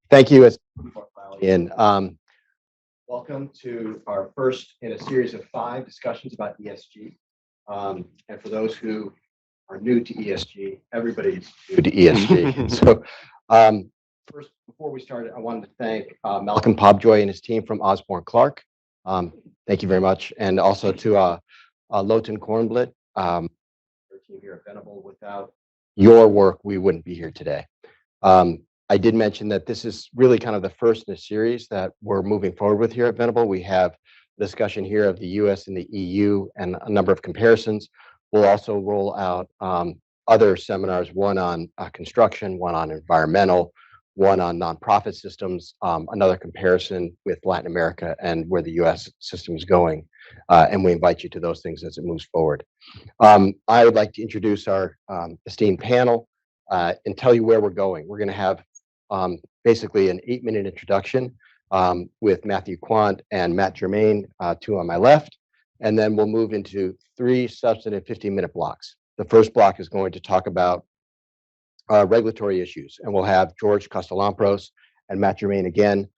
Thank you, Ian. Welcome to our first in a series of 5 discussions about ESG. And for those who are new to ESG, everybody's new to ESG. So first, before we started, I wanted to thank Malcolm Pobjoy and his team from Osborne Clarke. Thank you very much. And also to Lowton Kornblit, their team here at Venable. Without your work, we wouldn't be here today. I did mention that this is really kind of the first in a series that we're moving forward with here at Venable. We have a discussion here of the US and the EU and a number of comparisons. We'll also roll out other seminars, one on construction, one on environmental, one on nonprofit systems, another comparison with Latin America and where the US system is going. And we invite you to those things as it moves forward. I would like to introduce our esteemed panel and tell you where we're going. We're going to have basically an 8-minute introduction with Matthew Quant and Matt Germain, 2 on my left, and then we'll move into 3 substantive 15-minute blocks. The first block is going to talk about regulatory issues, and we'll have George Kostolampros and Matt Germain again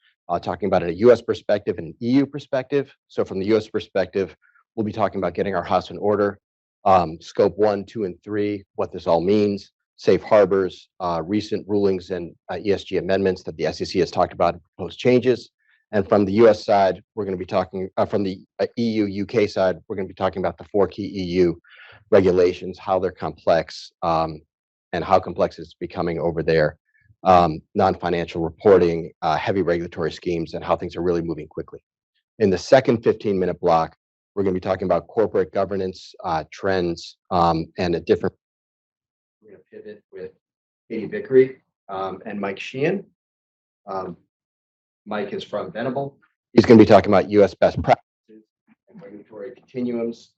talking about a US perspective and an EU perspective. So from the US perspective, we'll be talking about getting our house in order, scope 1, 2, and 3, what this all means, safe harbors, recent rulings and ESG amendments that the SEC has talked about and proposed changes. And from the US side, we're going to be talking, from the EU, UK side, we're going to be talking about the 4 key EU regulations, how they're complex, and how complex it's becoming over there, non-financial reporting, heavy regulatory schemes, and how things are really moving quickly. In the second 15-minute block, we're going to be talking about corporate governance trends and a different. We're going to pivot with Katie Vickery and Mike Sheehan. Mike is from Venable. He's going to be talking about US best practices and regulatory continuums,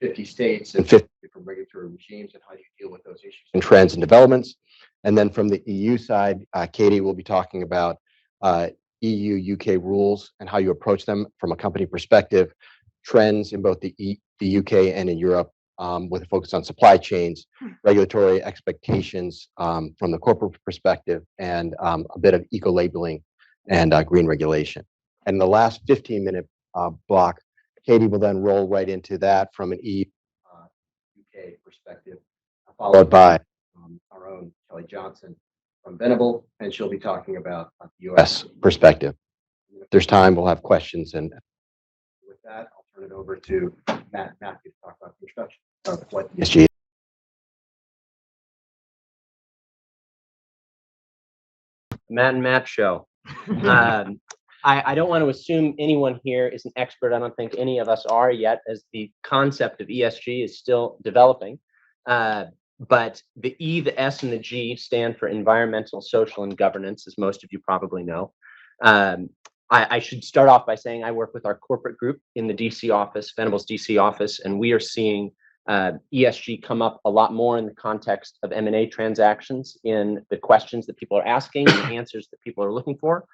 50 states and 50 different regulatory regimes, and how you deal with those issues and trends and developments. And then from the EU side, Katie will be talking about EU, UK rules and how you approach them from a company perspective, trends in both the UK and in Europe, with a focus on supply chains, regulatory expectations from the corporate perspective, and a bit of eco-labeling and green regulation. And the last 15-minute block, Katie will then roll right into that from an EU UK perspective, followed by our own Kelly Johnson from Venable, and she'll be talking about the US perspective. If there's time, we'll have questions. And with that, I'll turn it over to Matthew to talk about the introduction of what ESG is. Matt and Matt show. I don't want to assume anyone here is an expert. I don't think any of us are yet, as the concept of ESG is still developing. But the E, the S, and the G stand for environmental, social, and governance, as most of you probably know. I should start off by saying I work with our corporate group in the DC office, Venable's DC office, and we are seeing ESG come up a lot more in the context of M&A transactions, in the questions that people are asking and the answers that people are looking for.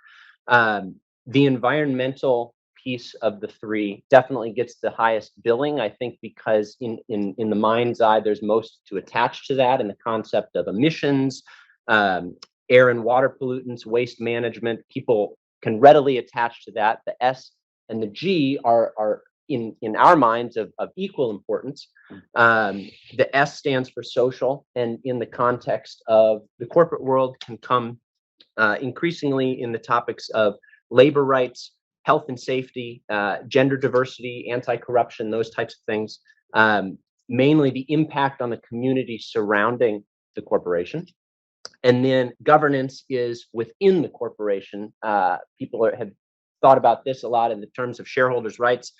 The environmental piece of the 3 definitely gets the highest billing, I think, because in the mind's eye, there's most to attach to that, in the concept of emissions, air and water pollutants, waste management. People can readily attach to that. The S and the G are in our minds of equal importance. The S stands for social, and in the context of the corporate world can come increasingly in the topics of labor rights, health and safety, gender diversity, anti-corruption, those types of things, mainly the impact on the community surrounding the corporation. And then governance is within the corporation. People have thought about this a lot in the terms of shareholders' rights,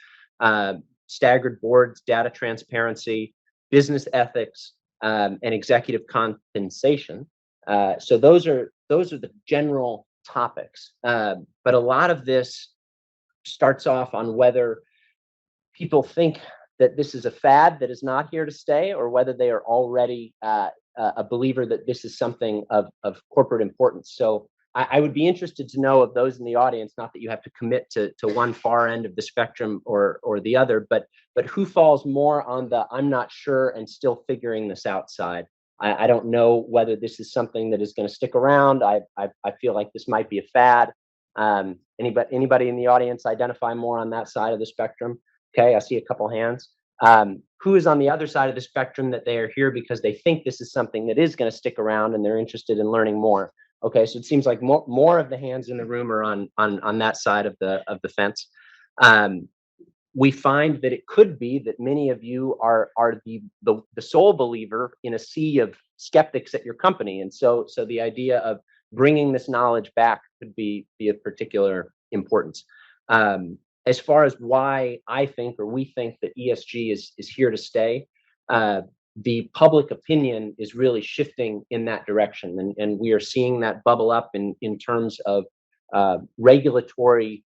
staggered boards, data transparency, business ethics, and executive compensation. So those are the general topics. But a lot of this starts off on whether people think that this is a fad that is not here to stay, or whether they are already a believer that this is something of corporate importance. So I would be interested to know of those in the audience, not that you have to commit to one far end of the spectrum or the other, but who falls more on the I'm not sure and still figuring this out side. I don't know whether this is something that is going to stick around. I feel like this might be a fad. Anybody in the audience identify more on that side of the spectrum? Okay, I see a couple hands. Who is on the other side of the spectrum that they are here because they think this is something that is going to stick around and they're interested in learning more? Okay, so it seems like more of the hands in the room are on that side of the fence. We find that it could be that many of you are the sole believer in a sea of skeptics at your company, and so the idea of bringing this knowledge back could be of particular importance. As far as why I think or we think that ESG is here to stay, the public opinion is really shifting in that direction, and we are seeing that bubble up in terms of regulatory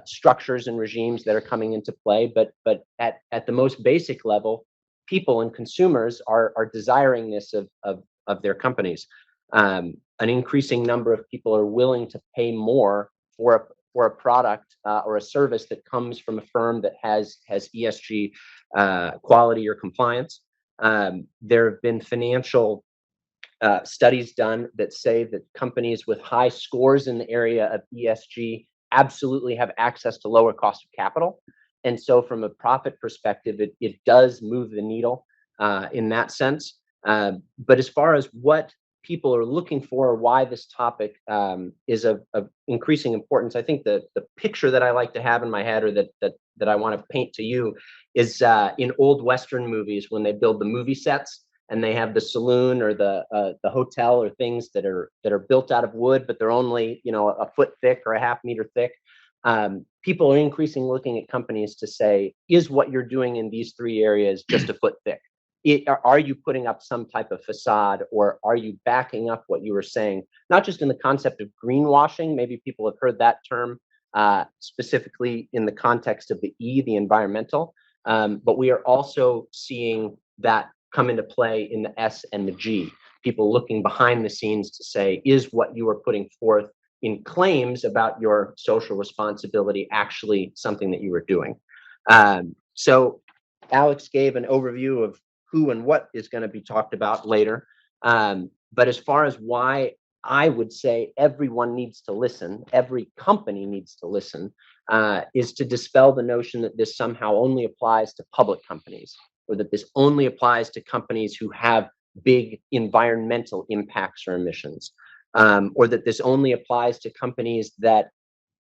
structures and regimes that are coming into play. But at the most basic level, people and consumers are desiring this of their companies. An increasing number of people are willing to pay more for a product or a service that comes from a firm that has ESG quality or compliance. There have been financial studies done that say that companies with high scores in the area of ESG absolutely have access to lower cost of capital. And so from a profit perspective, it does move the needle in that sense. But as far as what people are looking for, or why this topic is of increasing importance, I think the picture that I like to have in my head, or that I want to paint to you, is in old Western movies when they build the movie sets and they have the saloon or the hotel or things that are built out of wood, but they're only a foot thick or a half meter thick. People are increasingly looking at companies to say, is what you're doing in these three areas just a foot thick? Are you putting up some type of facade, or are you backing up what you were saying? Not just in the concept of greenwashing, maybe people have heard that term specifically in the context of the environmental, but we are also seeing that come into play in the S and the G. People looking behind the scenes to say, is what you are putting forth in claims about your social responsibility actually something that you are doing? So Alex gave an overview of who and what is going to be talked about later. But as far as why I would say everyone needs to listen, every company needs to listen, is to dispel the notion that this somehow only applies to public companies, or that this only applies to companies who have big environmental impacts or emissions, or that this only applies to companies that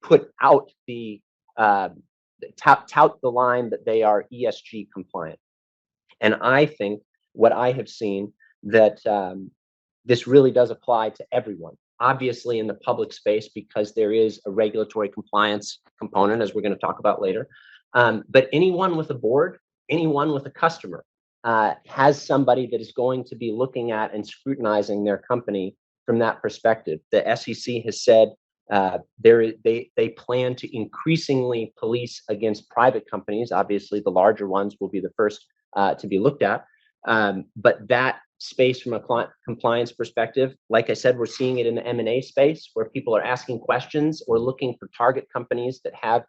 put out the tout the line that they are ESG compliant. And I think what I have seen that this really does apply to everyone. Obviously in the public space, because there is a regulatory compliance component, as we're going to talk about later. But anyone with a board, anyone with a customer has somebody that is going to be looking at and scrutinizing their company from that perspective. The SEC has said they plan to increasingly police against private companies. Obviously, the larger ones will be the first to be looked at. But that space from a compliance perspective, like I said, we're seeing it in the M&A space, where people are asking questions or looking for target companies that have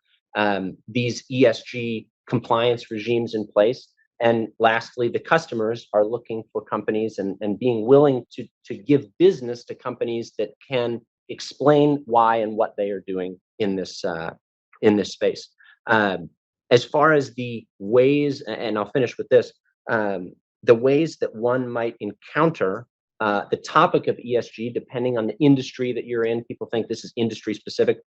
these ESG compliance regimes in place. And lastly, the customers are looking for companies and being willing to give business to companies that can explain why and what they are doing in this space. As far as the ways, and I'll finish with this, the ways that one might encounter the topic of ESG, depending on the industry that you're in. People think this is industry specific.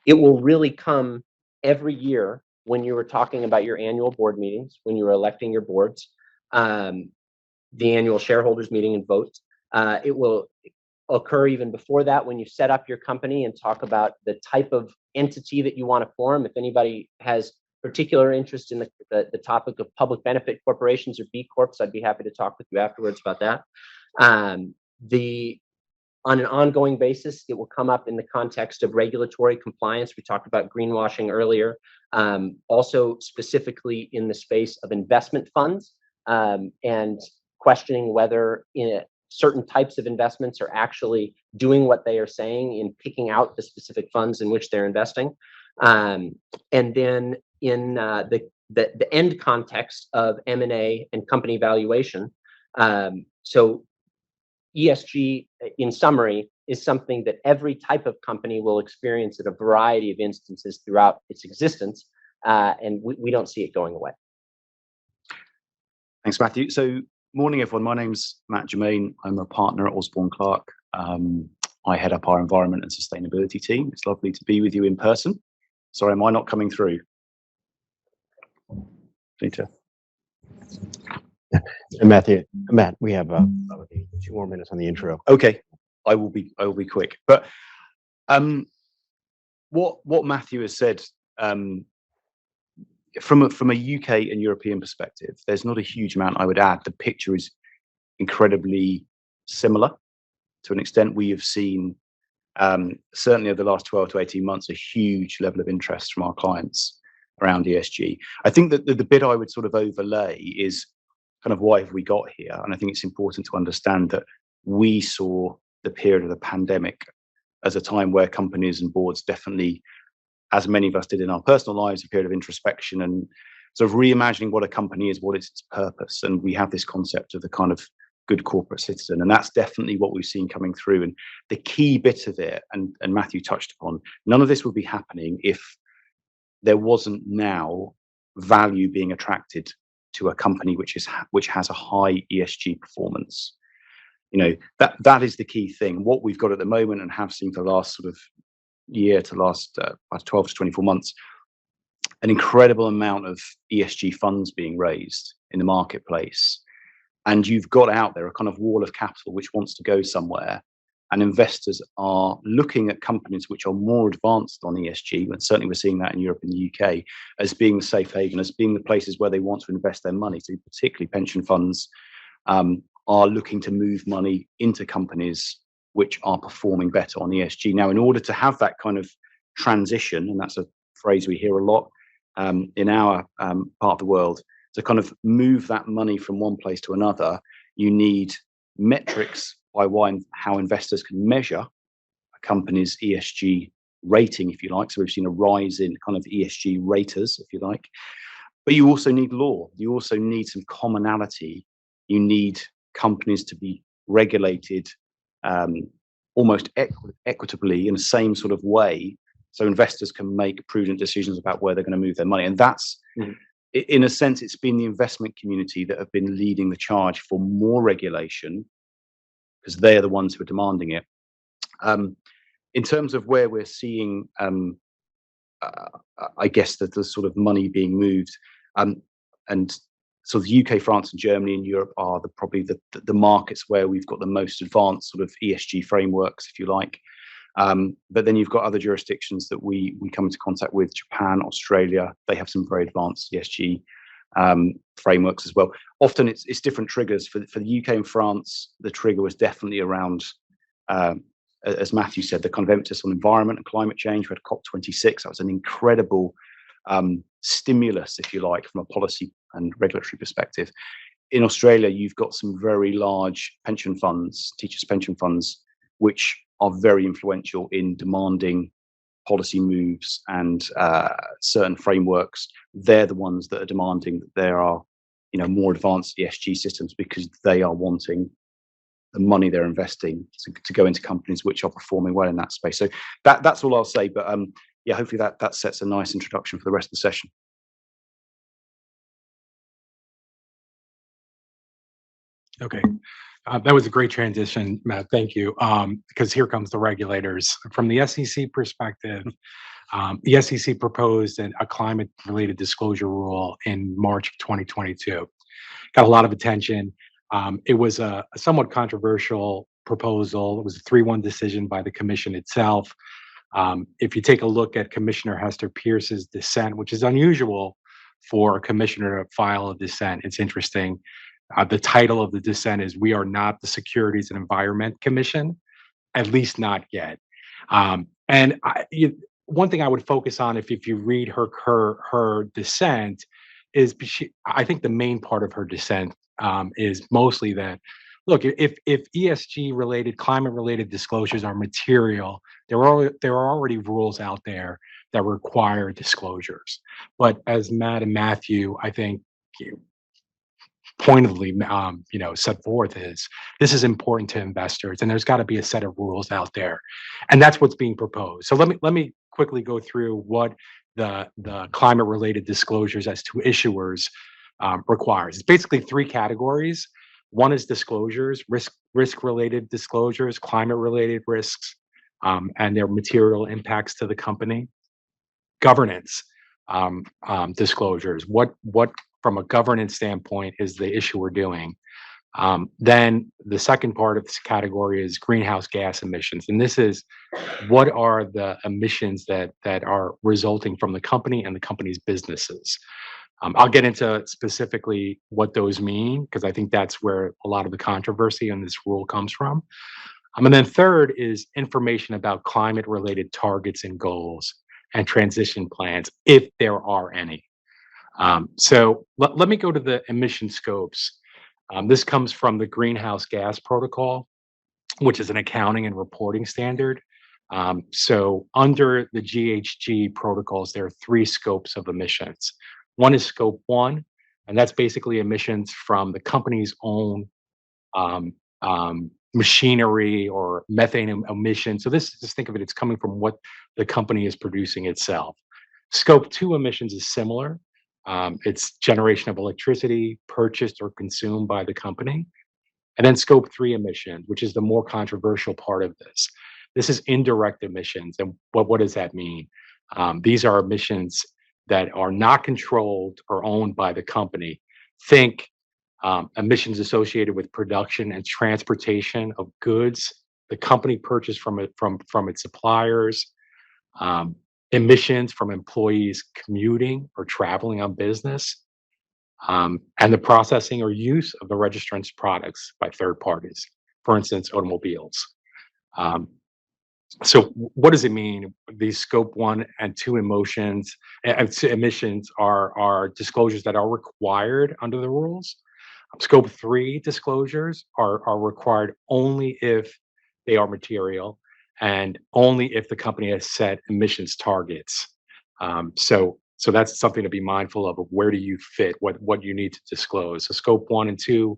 It will really come every year when you were talking about your annual board meetings, when you were electing your boards, the annual shareholders meeting and votes. It will occur even before that when you set up your company and talk about the type of entity that you want to form. If anybody has particular interest in the topic of public benefit corporations or B Corps, I'd be happy to talk with you afterwards about that. On an ongoing basis, it will come up in the context of regulatory compliance. We talked about greenwashing earlier. Also specifically in the space of investment funds, and questioning whether certain types of investments are actually doing what they are saying in picking out the specific funds in which they're investing. And then in the end context of M&A and company valuation. So ESG, in summary, is something that every type of company will experience at a variety of instances throughout its existence, and we don't see it going away. Thanks, Matthew. So, morning, everyone. My name's Matt Germain. I'm a partner at Osborne Clarke. I head up our environment and sustainability team. It's lovely to be with you in person. Sorry, am I not coming through? Peter. Matt, we have 2 more minutes on the intro. Okay, I will be quick. But what Matthew has said, from a UK and European perspective, there's not a huge amount I would add. The picture is incredibly similar to an extent. We have seen, certainly over the last 12 to 18 months, a huge level of interest from our clients around ESG. I think that the bit I would sort of overlay is kind of why have we got here? And I think it's important to understand that we saw the period of the pandemic as a time where companies and boards definitely, as many of us did in our personal lives, a period of introspection and sort of reimagining what a company is, what is its purpose. And we have this concept of the kind of good corporate citizen. And that's definitely what we've seen coming through. And the key bit of it, and Matthew touched upon, none of this would be happening if there wasn't now value being attracted to a company which has a high ESG performance. That is the key thing. What we've got at the moment and have seen for the last sort of year to last 12 to 24 months, an incredible amount of ESG funds being raised in the marketplace. And you've got out there a kind of wall of capital which wants to go somewhere. And investors are looking at companies which are more advanced on ESG, and certainly we're seeing that in Europe and the UK, as being the safe haven, as being the places where they want to invest their money. So particularly pension funds are looking to move money into companies which are performing better on ESG. Now, in order to have that kind of transition, and that's a phrase we hear a lot in our part of the world, to kind of move that money from one place to another, you need metrics by how investors can measure a company's ESG rating, if you like. So we've seen a rise in kind of ESG raters, if you like. But you also need law. You also need some commonality. You need companies to be regulated almost equitably in the same sort of way, so investors can make prudent decisions about where they're going to move their money. And that's, in a sense, it's been the investment community that have been leading the charge for more regulation, because they're the ones who are demanding it. In terms of where we're seeing, I guess, that the sort of money being moved, and so the UK, France, and Germany and Europe are probably the markets where we've got the most advanced sort of ESG frameworks, if you like. But then you've got other jurisdictions that we come into contact with. Japan, Australia, they have some very advanced ESG frameworks as well. Often it's different triggers. For the UK and France, the trigger was definitely around, as Matthew said, the kind of emphasis on environment and climate change. We had COP26. That was an incredible stimulus, if you like, from a policy and regulatory perspective. In Australia, you've got some very large pension funds, teachers' pension funds, which are very influential in demanding policy moves and certain frameworks. They're the ones that are demanding that there are, more advanced ESG systems, because they are wanting the money they're investing to go into companies which are performing well in that space. So that's all I'll say. But yeah, hopefully that sets a nice introduction for the rest of the session. Okay, that was a great transition, Matt. Thank you. Because here comes the regulators. From the SEC perspective, the SEC proposed a climate-related disclosure rule in March of 2022. Got a lot of attention. It was a somewhat controversial proposal. It was a 3-1 decision by the commission itself. If you take a look at Commissioner Hester Pierce's dissent, which is unusual for a commissioner to file a dissent, it's interesting. The title of the dissent is "We are not the Securities and Environment Commission, at least not yet." One thing I would focus on, if you read her dissent, is I think the main part of her dissent is mostly that, look, if ESG related, climate related disclosures are material, there are already rules out there that require disclosures. But as Matt and Matthew, I think, pointedly, set forth is this is important to investors, and there's got to be a set of rules out there, and that's what's being proposed. So let me quickly go through what the climate related disclosures as to issuers requires. It's basically three categories. One is disclosures, risk related disclosures, climate related risks, and their material impacts to the company. Governance disclosures. What from a governance standpoint is the issuer doing? Then the second part of this category is greenhouse gas emissions, and this is what are the emissions that are resulting from the company and the company's businesses. I'll get into specifically what those mean because I think that's where a lot of the controversy on this rule comes from. And then third is information about climate related targets and goals and transition plans, if there are any. So let me go to the emission scopes. This comes from the Greenhouse Gas Protocol, which is an accounting and reporting standard. So under the GHG protocols, there are three scopes of emissions. One is scope 1, and that's basically emissions from the company's own machinery or methane emissions. So just think of it, it's coming from what the company is producing itself. Scope 2 emissions is similar. It's generation of electricity purchased or consumed by the company. And then scope 3 emissions, which is the more controversial part of this. This is indirect emissions. And what does that mean? These are emissions that are not controlled or owned by the company. Think emissions associated with production and transportation of goods the company purchased from its suppliers, emissions from employees commuting or traveling on business, and the processing or use of the registrant's products by third parties, for instance, automobiles. So what does it mean? These scope 1 and 2 emissions are disclosures that are required under the rules. Scope 3 disclosures are required only if they are material and only if the company has set emissions targets. So that's something to be mindful of where do you fit, what you need to disclose. So scope 1 and 2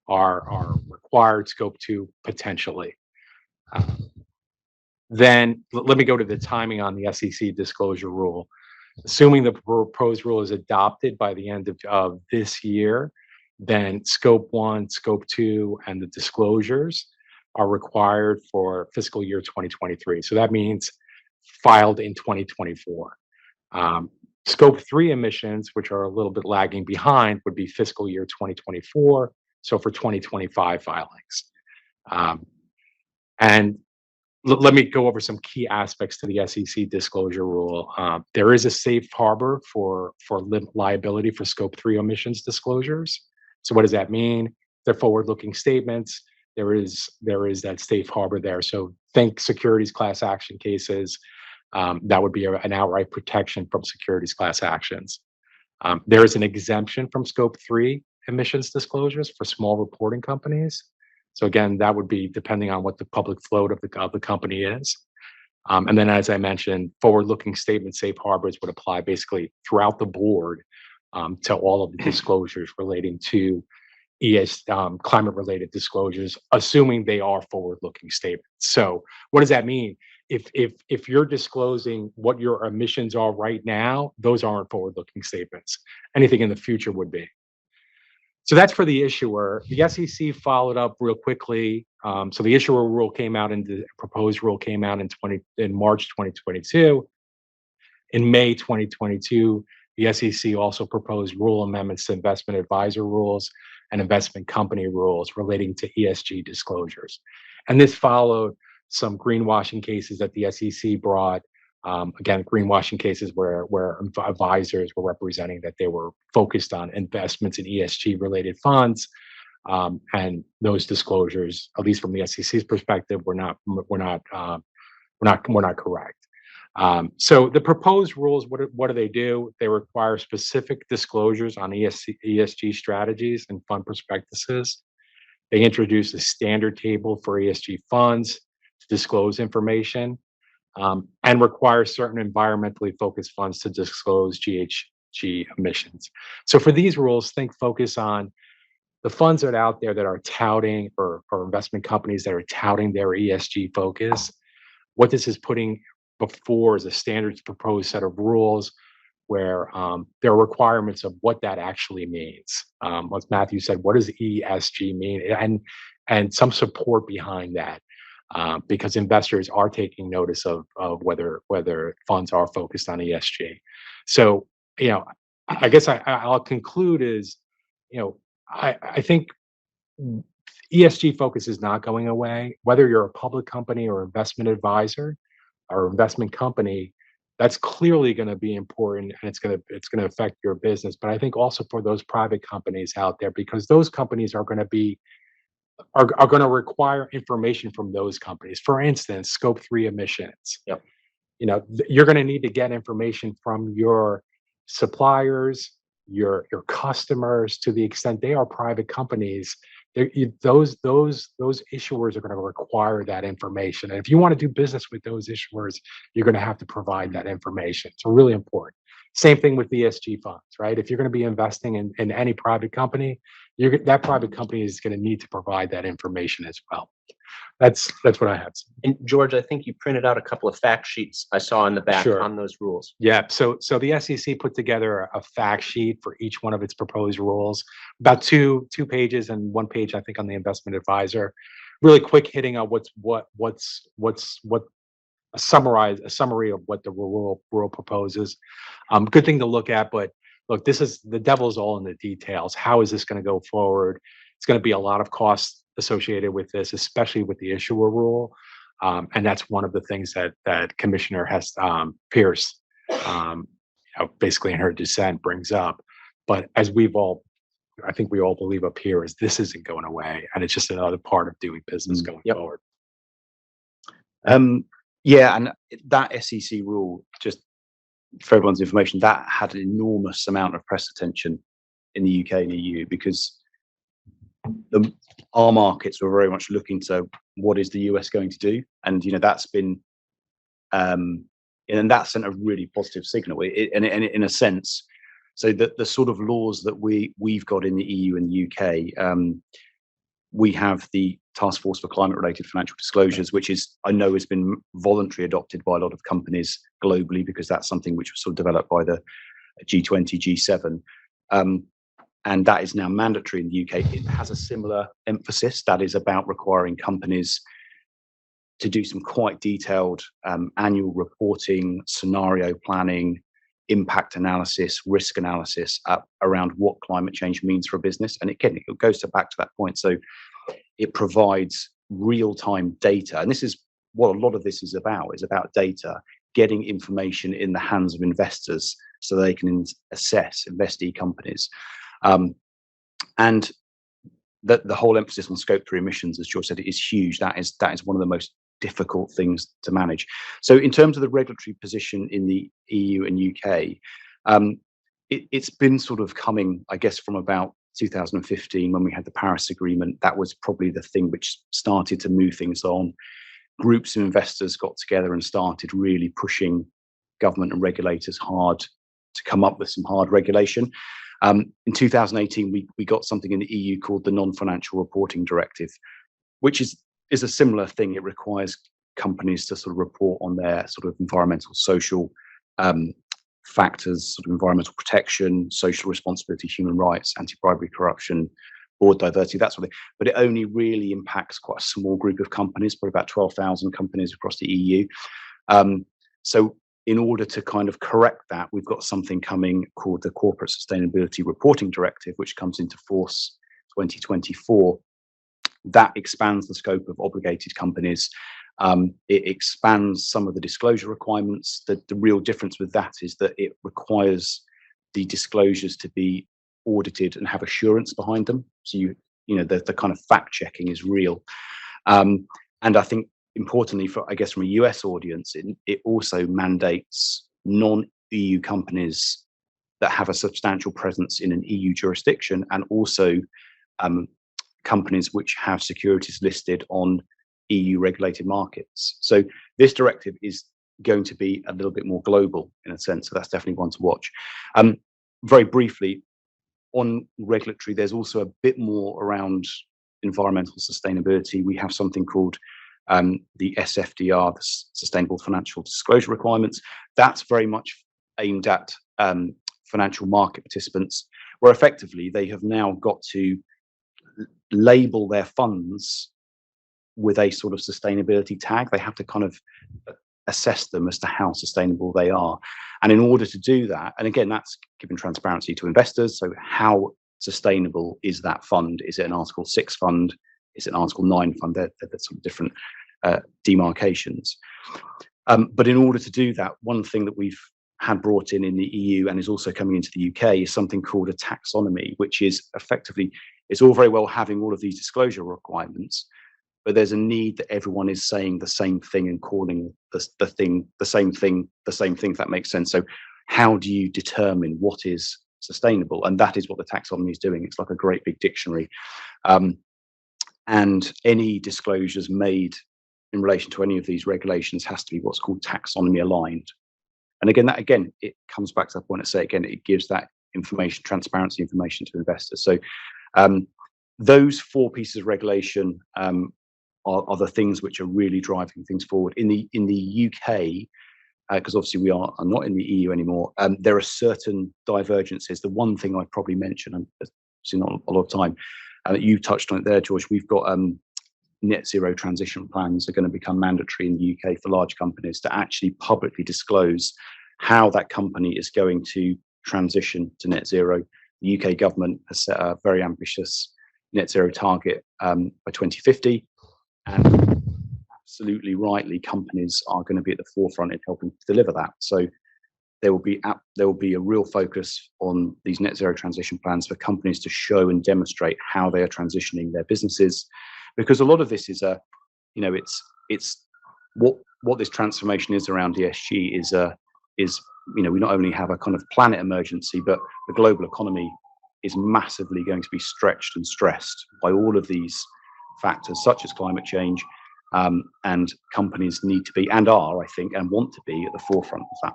are required, scope 2 potentially. Then let me go to the timing on the SEC disclosure rule. Assuming the proposed rule is adopted by the end of this year, then scope 1, scope 2, and the disclosures are required for fiscal year 2023. So that means filed in 2024. Scope 3 emissions, which are a little bit lagging behind, would be fiscal year 2024. So for 2025 filings. And let me go over some key aspects to the SEC disclosure rule. There is a safe harbor for liability for scope 3 emissions disclosures. So what does that mean? They're forward-looking statements. There is that safe harbor there. So think securities class action cases. That would be an outright protection from securities class actions. There is an exemption from scope 3 emissions disclosures for small reporting companies. So again, that would be depending on what the public float of the company is. And then, as I mentioned, forward-looking statement safe harbors would apply basically throughout the board to all of the disclosures relating to climate-related disclosures, assuming they are forward-looking statements. So, what does that mean? If you're disclosing what your emissions are right now, those aren't forward-looking statements. Anything in the future would be. So that's for the issuer. The SEC followed up real quickly. So the issuer rule came out, and the proposed rule came out in March 2022. In May 2022, the SEC also proposed rule amendments to investment advisor rules and investment company rules relating to ESG disclosures. And this followed some greenwashing cases that the SEC brought. Again, greenwashing cases where advisors were representing that they were focused on investments in ESG related funds, and those disclosures, at least from the SEC's perspective, were not correct. So the proposed rules, what do they do? They require specific disclosures on ESG strategies and fund prospectuses. They introduce a standard table for ESG funds to disclose information. And require certain environmentally focused funds to disclose GHG emissions. So for these rules, focus on the funds that are out there that are touting, or investment companies that are touting their ESG focus, what this is putting before is a standards proposed set of rules where there are requirements of what that actually means. As Matthew said, what does ESG mean? And some support behind that, because investors are taking notice of whether funds are focused on ESG. So, I guess I'll conclude is, I think ESG focus is not going away. Whether you're a public company or investment advisor or investment company, that's clearly going to be important, and it's going to affect your business. But I think also for those private companies out there, because those companies are going to require information from those companies. For instance, scope 3 emissions. Yep. You're going to need to get information from your suppliers, your customers, to the extent they are private companies. Those issuers are going to require that information. And if you want to do business with those issuers, you're going to have to provide that information. It's really important. Same thing with ESG funds, right? If you're going to be investing in any private company, that private company is going to need to provide that information as well. That's what I have. And George, I think you printed out a couple of fact sheets I saw in the back Sure. on those rules. Yeah. So the SEC put together a fact sheet for each one of its proposed rules, about two pages and 1 page, I think, on the investment advisor. Really quick hitting on a summary of what the rule proposes. Good thing to look at, but look, the devil's all in the details. How is this going to go forward? It's going to be a lot of costs associated with this, especially with the issuer rule. And that's one of the things that Commissioner Pierce, basically in her dissent, brings up. But as I think we all believe up here, is this isn't going away, and it's just another part of doing business going forward. Yeah, and that SEC rule, just for everyone's information, that had an enormous amount of press attention in the UK and EU, because our markets were very much looking to what is the US going to do, and that's been, and that sent a really positive signal. And in a sense, so that the sort of laws that we've got in the EU and the UK, we have the Task Force for Climate-Related Financial Disclosures, which I know has been voluntarily adopted by a lot of companies globally, because that's something which was sort of developed by the G20, G7. And that is now mandatory in the UK. It has a similar emphasis that is about requiring companies to do some quite detailed annual reporting, scenario planning, impact analysis, risk analysis around what climate change means for a business. And again, it goes back to that point. So it provides real-time data. And this is what a lot of this is about data, getting information in the hands of investors so they can assess investee companies. And the whole emphasis on scope 3 emissions, as George said, it is huge. That is one of the most difficult things to manage. So in terms of the regulatory position in the EU and UK, it's been sort of coming, I guess, from about 2015 when we had the Paris Agreement. That was probably the thing which started to move things on. Groups of investors got together and started really pushing government and regulators hard to come up with some hard regulation. In 2018, we got something in the EU called the Non-Financial Reporting Directive, which is a similar thing. It requires companies to sort of report on their sort of environmental, social factors, sort of environmental protection, social responsibility, human rights, anti-bribery, corruption, board diversity, that sort of thing. But it only really impacts quite a small group of companies, probably about 12,000 companies across the EU. So in order to kind of correct that, we've got something coming called the Corporate Sustainability Reporting Directive, which comes into force 2024. That expands the scope of obligated companies. It expands some of the disclosure requirements. The real difference with that is that it requires the disclosures to be audited and have assurance behind them. So the kind of fact checking is real. And I think importantly, from a US audience, it also mandates non-EU companies that have a substantial presence in an EU jurisdiction, and also companies which have securities listed on EU regulated markets. So this directive is going to be a little bit more global in a sense. So that's definitely one to watch. Very briefly, on regulatory, there's also a bit more around environmental sustainability. We have something called the SFDR, the Sustainable Financial Disclosure Requirements. That's very much aimed at financial market participants, where effectively they have now got to label their funds with a sort of sustainability tag. They have to kind of assess them as to how sustainable they are. And in order to do that, and again, that's giving transparency to investors. So how sustainable is that fund? Is it an Article 6 fund? Is it an Article 9 fund? There's some different demarcations. But in order to do that, one thing that we've had brought in the EU and is also coming into the UK is something called a taxonomy, which is effectively, it's all very well having all of these disclosure requirements, but there's a need that everyone is saying the same thing and calling the thing the same thing, if that makes sense. So how do you determine what is sustainable? And that is what the taxonomy is doing. It's like a great big dictionary. And any disclosures made in relation to any of these regulations has to be what's called taxonomy aligned. And again, it comes back to the point I say again, it gives that information, transparency information to investors. So those 4 pieces of regulation are the things which are really driving things forward. In the UK, because obviously we are not in the EU anymore, there are certain divergences. The one thing I'd probably mention, and obviously not a lot of time, you touched on it there, George, we've got net zero transition plans are going to become mandatory in the UK for large companies to actually publicly disclose how that company is going to transition to net zero. The UK government has set a very ambitious net zero target by 2050, and absolutely rightly, companies are going to be at the forefront in helping to deliver that. So there will be a real focus on these net zero transition plans for companies to show and demonstrate how they are transitioning their businesses. Because a lot of this is it's what this transformation is around ESG is we not only have a kind of planet emergency, but the global economy is massively going to be stretched and stressed by all of these factors, such as climate change, and companies need to be, and are, I think, and want to be at the forefront of that.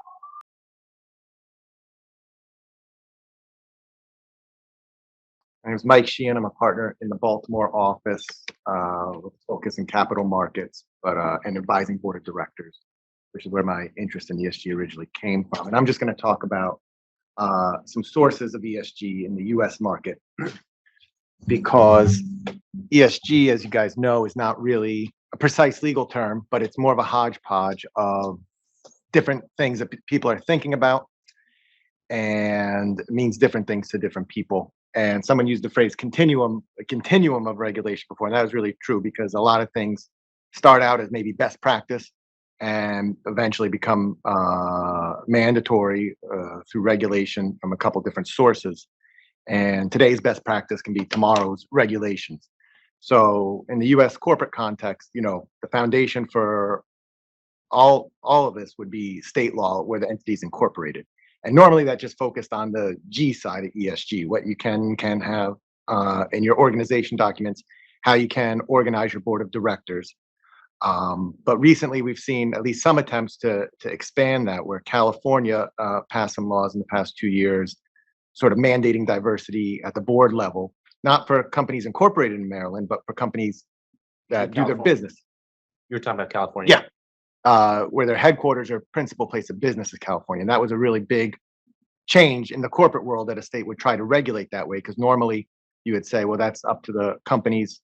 My name is Mike Sheehan. I'm a partner in the Baltimore office with focus in capital markets, but and advising board of directors, which is where my interest in ESG originally came from. And I'm just going to talk about some sources of ESG in the U.S. market, because ESG, as you guys know, is not really a precise legal term, but it's more of a hodgepodge of different things that people are thinking about, and it means different things to different people. And someone used the phrase a continuum of regulation before, and that was really true, because a lot of things start out as maybe best practice and eventually become mandatory through regulation from a couple different sources. And today's best practice can be tomorrow's regulations. So in the U.S. corporate context, the foundation for all of this would be state law, where the entity is incorporated. And normally that just focused on the G side of ESG, what you can have in your organization documents, how you can organize your board of directors. But recently we've seen at least some attempts to expand that, where California passed some laws in the past 2 years, sort of mandating diversity at the board level, not for companies incorporated in Maryland, but for companies that do their business. You're talking about California? Yeah. Where their headquarters or principal place of business is California. And that was a really big change in the corporate world, that a state would try to regulate that way, because normally you would say, well, that's up to the company's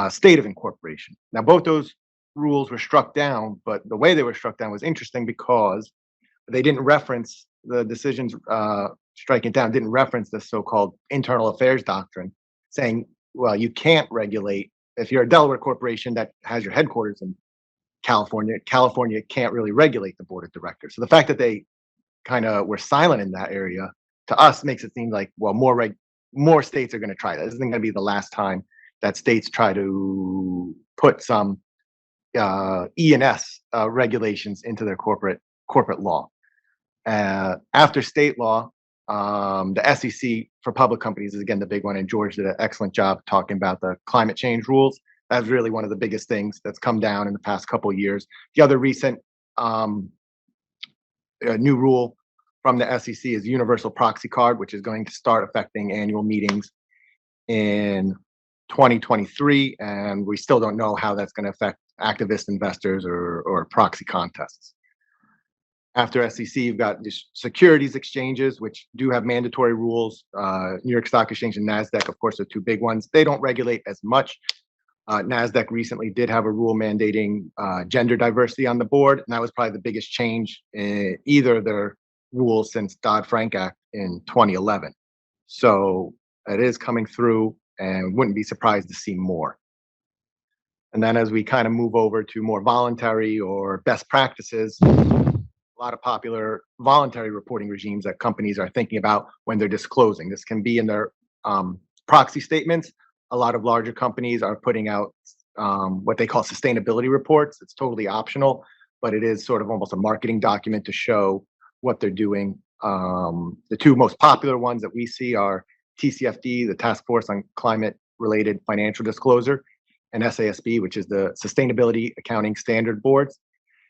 state of incorporation. Now, both those rules were struck down, but the way they were struck down was interesting, because they didn't reference the decisions striking it down, didn't reference the so-called internal affairs doctrine, saying, well, you can't regulate if you're a Delaware corporation that has your headquarters in California can't really regulate the board of directors. So the fact that they kind of were silent in that area, to us, makes it seem like, well, more states are going to try that. This isn't going to be the last time that states try to put some E&S regulations into their corporate law. After state law, the SEC for public companies is again the big one, and George did an excellent job talking about the climate change rules. That's really one of the biggest things that's come down in the past couple of years. The other recent new rule from the SEC is Universal Proxy Card, which is going to start affecting annual meetings in 2023, and we still don't know how that's going to affect activist investors or proxy contests. After SEC, you've got the securities exchanges, which do have mandatory rules. New York Stock Exchange and NASDAQ, of course, are two big ones. They don't regulate as much. NASDAQ recently did have a rule mandating gender diversity on the board, and that was probably the biggest change in either of their rules since Dodd-Frank Act in 2011. So it is coming through, and wouldn't be surprised to see more. And then as we kind of move over to more voluntary or best practices, a lot of popular voluntary reporting regimes that companies are thinking about when they're disclosing. This can be in their proxy statements. A lot of larger companies are putting out what they call sustainability reports. It's totally optional, but it is sort of almost a marketing document to show what they're doing. The two most popular ones that we see are TCFD, the Task Force on Climate-Related Financial Disclosure, and SASB, which is the Sustainability Accounting Standard Boards.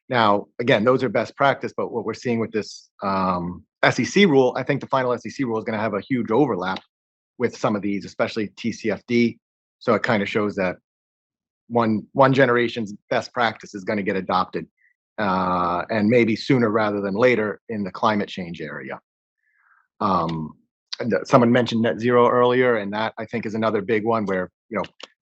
Now, again, those are best practice, but what we're seeing with this SEC rule, I think the final SEC rule is going to have a huge overlap with some of these, especially TCFD. So it kind of shows that one generation's best practice is going to get adopted, and maybe sooner rather than later in the climate change area. Someone mentioned net zero earlier, and that I think is another big one where,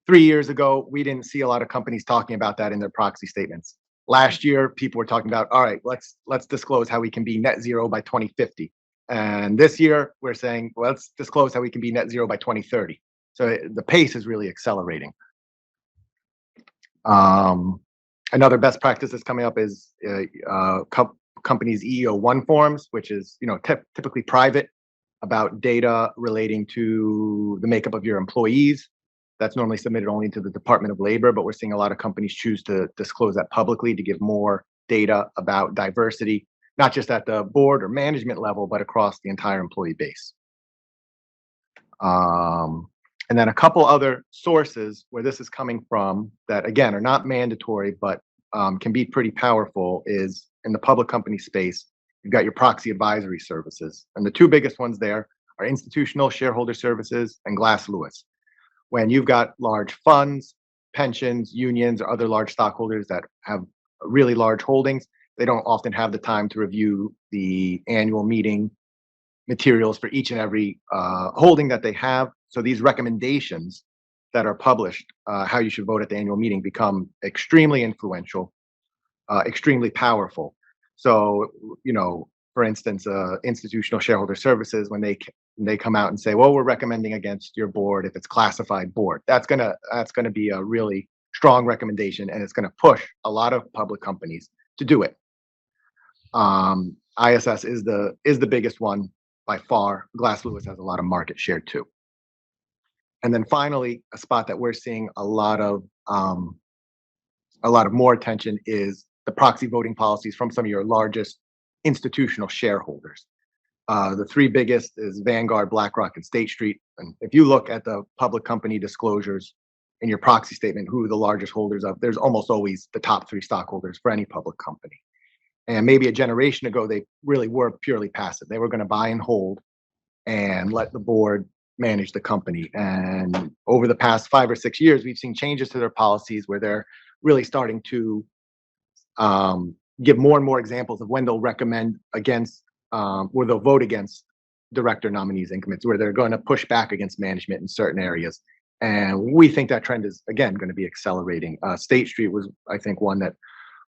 3 years ago, we didn't see a lot of companies talking about that in their proxy statements. Last year, people were talking about, all right, let's disclose how we can be net zero by 2050. And this year, we're saying, well, let's disclose how we can be net zero by 2030. So the pace is really accelerating. Another best practice that's coming up is companies' EEO-1 forms, which is typically private, about data relating to the makeup of your employees. That's normally submitted only to the Department of Labor, but we're seeing a lot of companies choose to disclose that publicly to give more data about diversity, not just at the board or management level, but across the entire employee base. And then a couple other sources where this is coming from that, again, are not mandatory, but can be pretty powerful is in the public company space. You've got your proxy advisory services. And the two biggest ones there are Institutional Shareholder Services and Glass Lewis. When you've got large funds, pensions, unions, or other large stockholders that have really large holdings, they don't often have the time to review the annual meeting materials for each and every holding that they have. So these recommendations that are published, how you should vote at the annual meeting, become extremely influential, extremely powerful. So, for instance, Institutional Shareholder Services, when they come out and say, well, we're recommending against your board if it's classified board, that's gonna be a really strong recommendation, and it's gonna push a lot of public companies to do it. ISS is the biggest one by far. Glass Lewis has a lot of market share too. And then finally, a spot that we're seeing a lot of more attention is the proxy voting policies from some of your largest institutional shareholders. The three biggest is Vanguard, BlackRock, and State Street. And if you look at the public company disclosures in your proxy statement, who are the largest holders of, there's almost always the top three stockholders for any public company. And maybe a generation ago, they really were purely passive. They were going to buy and hold and let the board manage the company. And over the past 5 or 6 years, we've seen changes to their policies where they're really starting to give more and more examples of when they'll recommend against, or they'll vote against director nominees and committees, where they're going to push back against management in certain areas. And we think that trend is, again, going to be accelerating. State Street was, I think, one that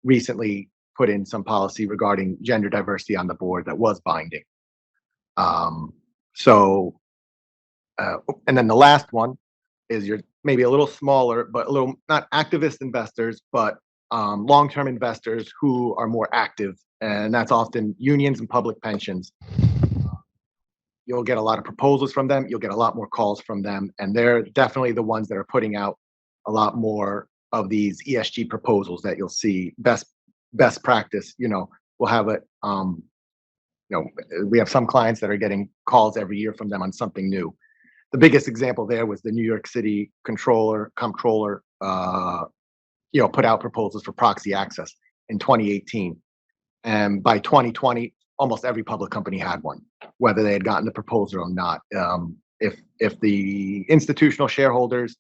recently put in some policy regarding gender diversity on the board that was binding. And then the last one is your maybe a little smaller, but a little not activist investors, but long-term investors who are more active, and that's often unions and public pensions. You'll get a lot of proposals from them. You'll get a lot more calls from them, and they're definitely the ones that are putting out a lot more of these ESG proposals that you'll see. Best practice. We'll have it. We have some clients that are getting calls every year from them on something new. The biggest example there was the New York City comptroller, put out proposals for proxy access in 2018. And by 2020, almost every public company had one, whether they had gotten the proposal or not. If the institutional shareholders,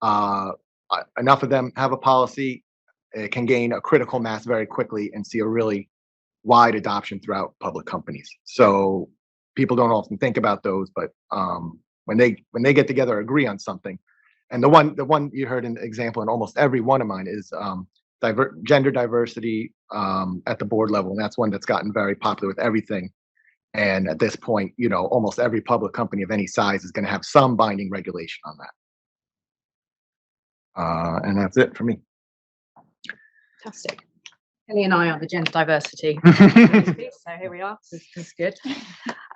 enough of them have a policy, it can gain a critical mass very quickly and see a really wide adoption throughout public companies. So people don't often think about those, but when they get together, agree on something. And the one you heard an example in almost every one of mine is gender diversity at the board level, and that's one that's gotten very popular with everything. And at this point, almost every public company of any size is going to have some binding regulation on that. And that's it for me. Fantastic. Kelly and I are the gender diversity. So here we are. This is good.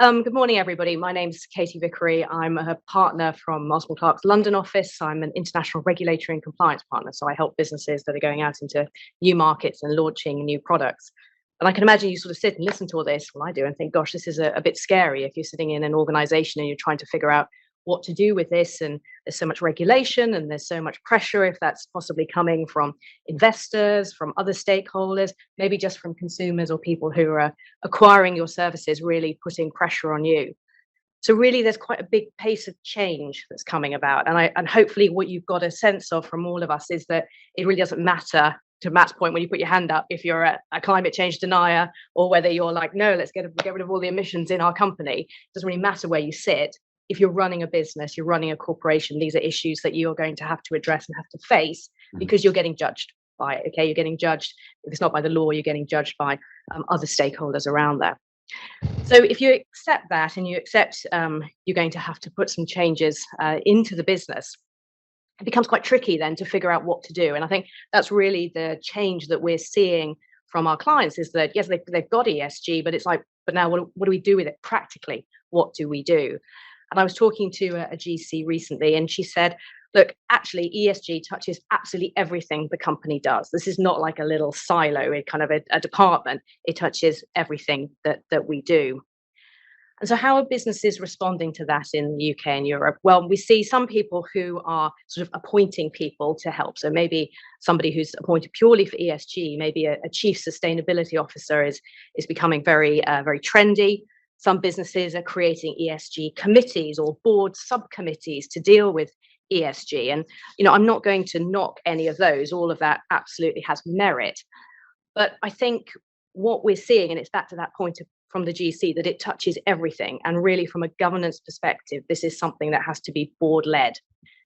Good morning, everybody. My name's Katie Vickery. I'm a partner from Osborne Clarke's London office. I'm an international regulatory and compliance partner. So I help businesses that are going out into new markets and launching new products. And I can imagine you sort of sit and listen to all this, well, I do, and think, gosh, this is a bit scary if you're sitting in an organization and you're trying to figure out what to do with this, and there's so much regulation and there's so much pressure, if that's possibly coming from investors, from other stakeholders, maybe just from consumers or people who are acquiring your services, really putting pressure on you. So really there's quite a big pace of change that's coming about, and hopefully what you've got a sense of from all of us is that it really doesn't matter, to Matt's point, when you put your hand up, if you're a climate change denier or whether you're like, no, let's get rid of all the emissions in our company. It doesn't really matter where you sit. If you're running a business, you're running a corporation, these are issues that you're going to have to address and have to face, because you're getting judged by it. Okay, you're getting judged. If it's not by the law, you're getting judged by other stakeholders around there. So if you accept that, and you accept you're going to have to put some changes into the business, it becomes quite tricky then to figure out what to do. And I think that's really the change that we're seeing from our clients, is that yes, they've got ESG, but it's like, but now what do we do with it practically? What do we do? And I was talking to a GC recently, and she said, look, actually, ESG touches absolutely everything the company does. This is not like a little silo, it kind of a department. It touches everything that we do. And so how are businesses responding to that in the UK and Europe? Well, we see some people who are sort of appointing people to help. So maybe somebody who's appointed purely for ESG, maybe a chief sustainability officer is becoming very trendy. Some businesses are creating ESG committees or board subcommittees to deal with ESG. And, I'm not going to knock any of those. All of that absolutely has merit. But I think what we're seeing, and it's back to that point from the GC, that it touches everything. And really, from a governance perspective, this is something that has to be board led.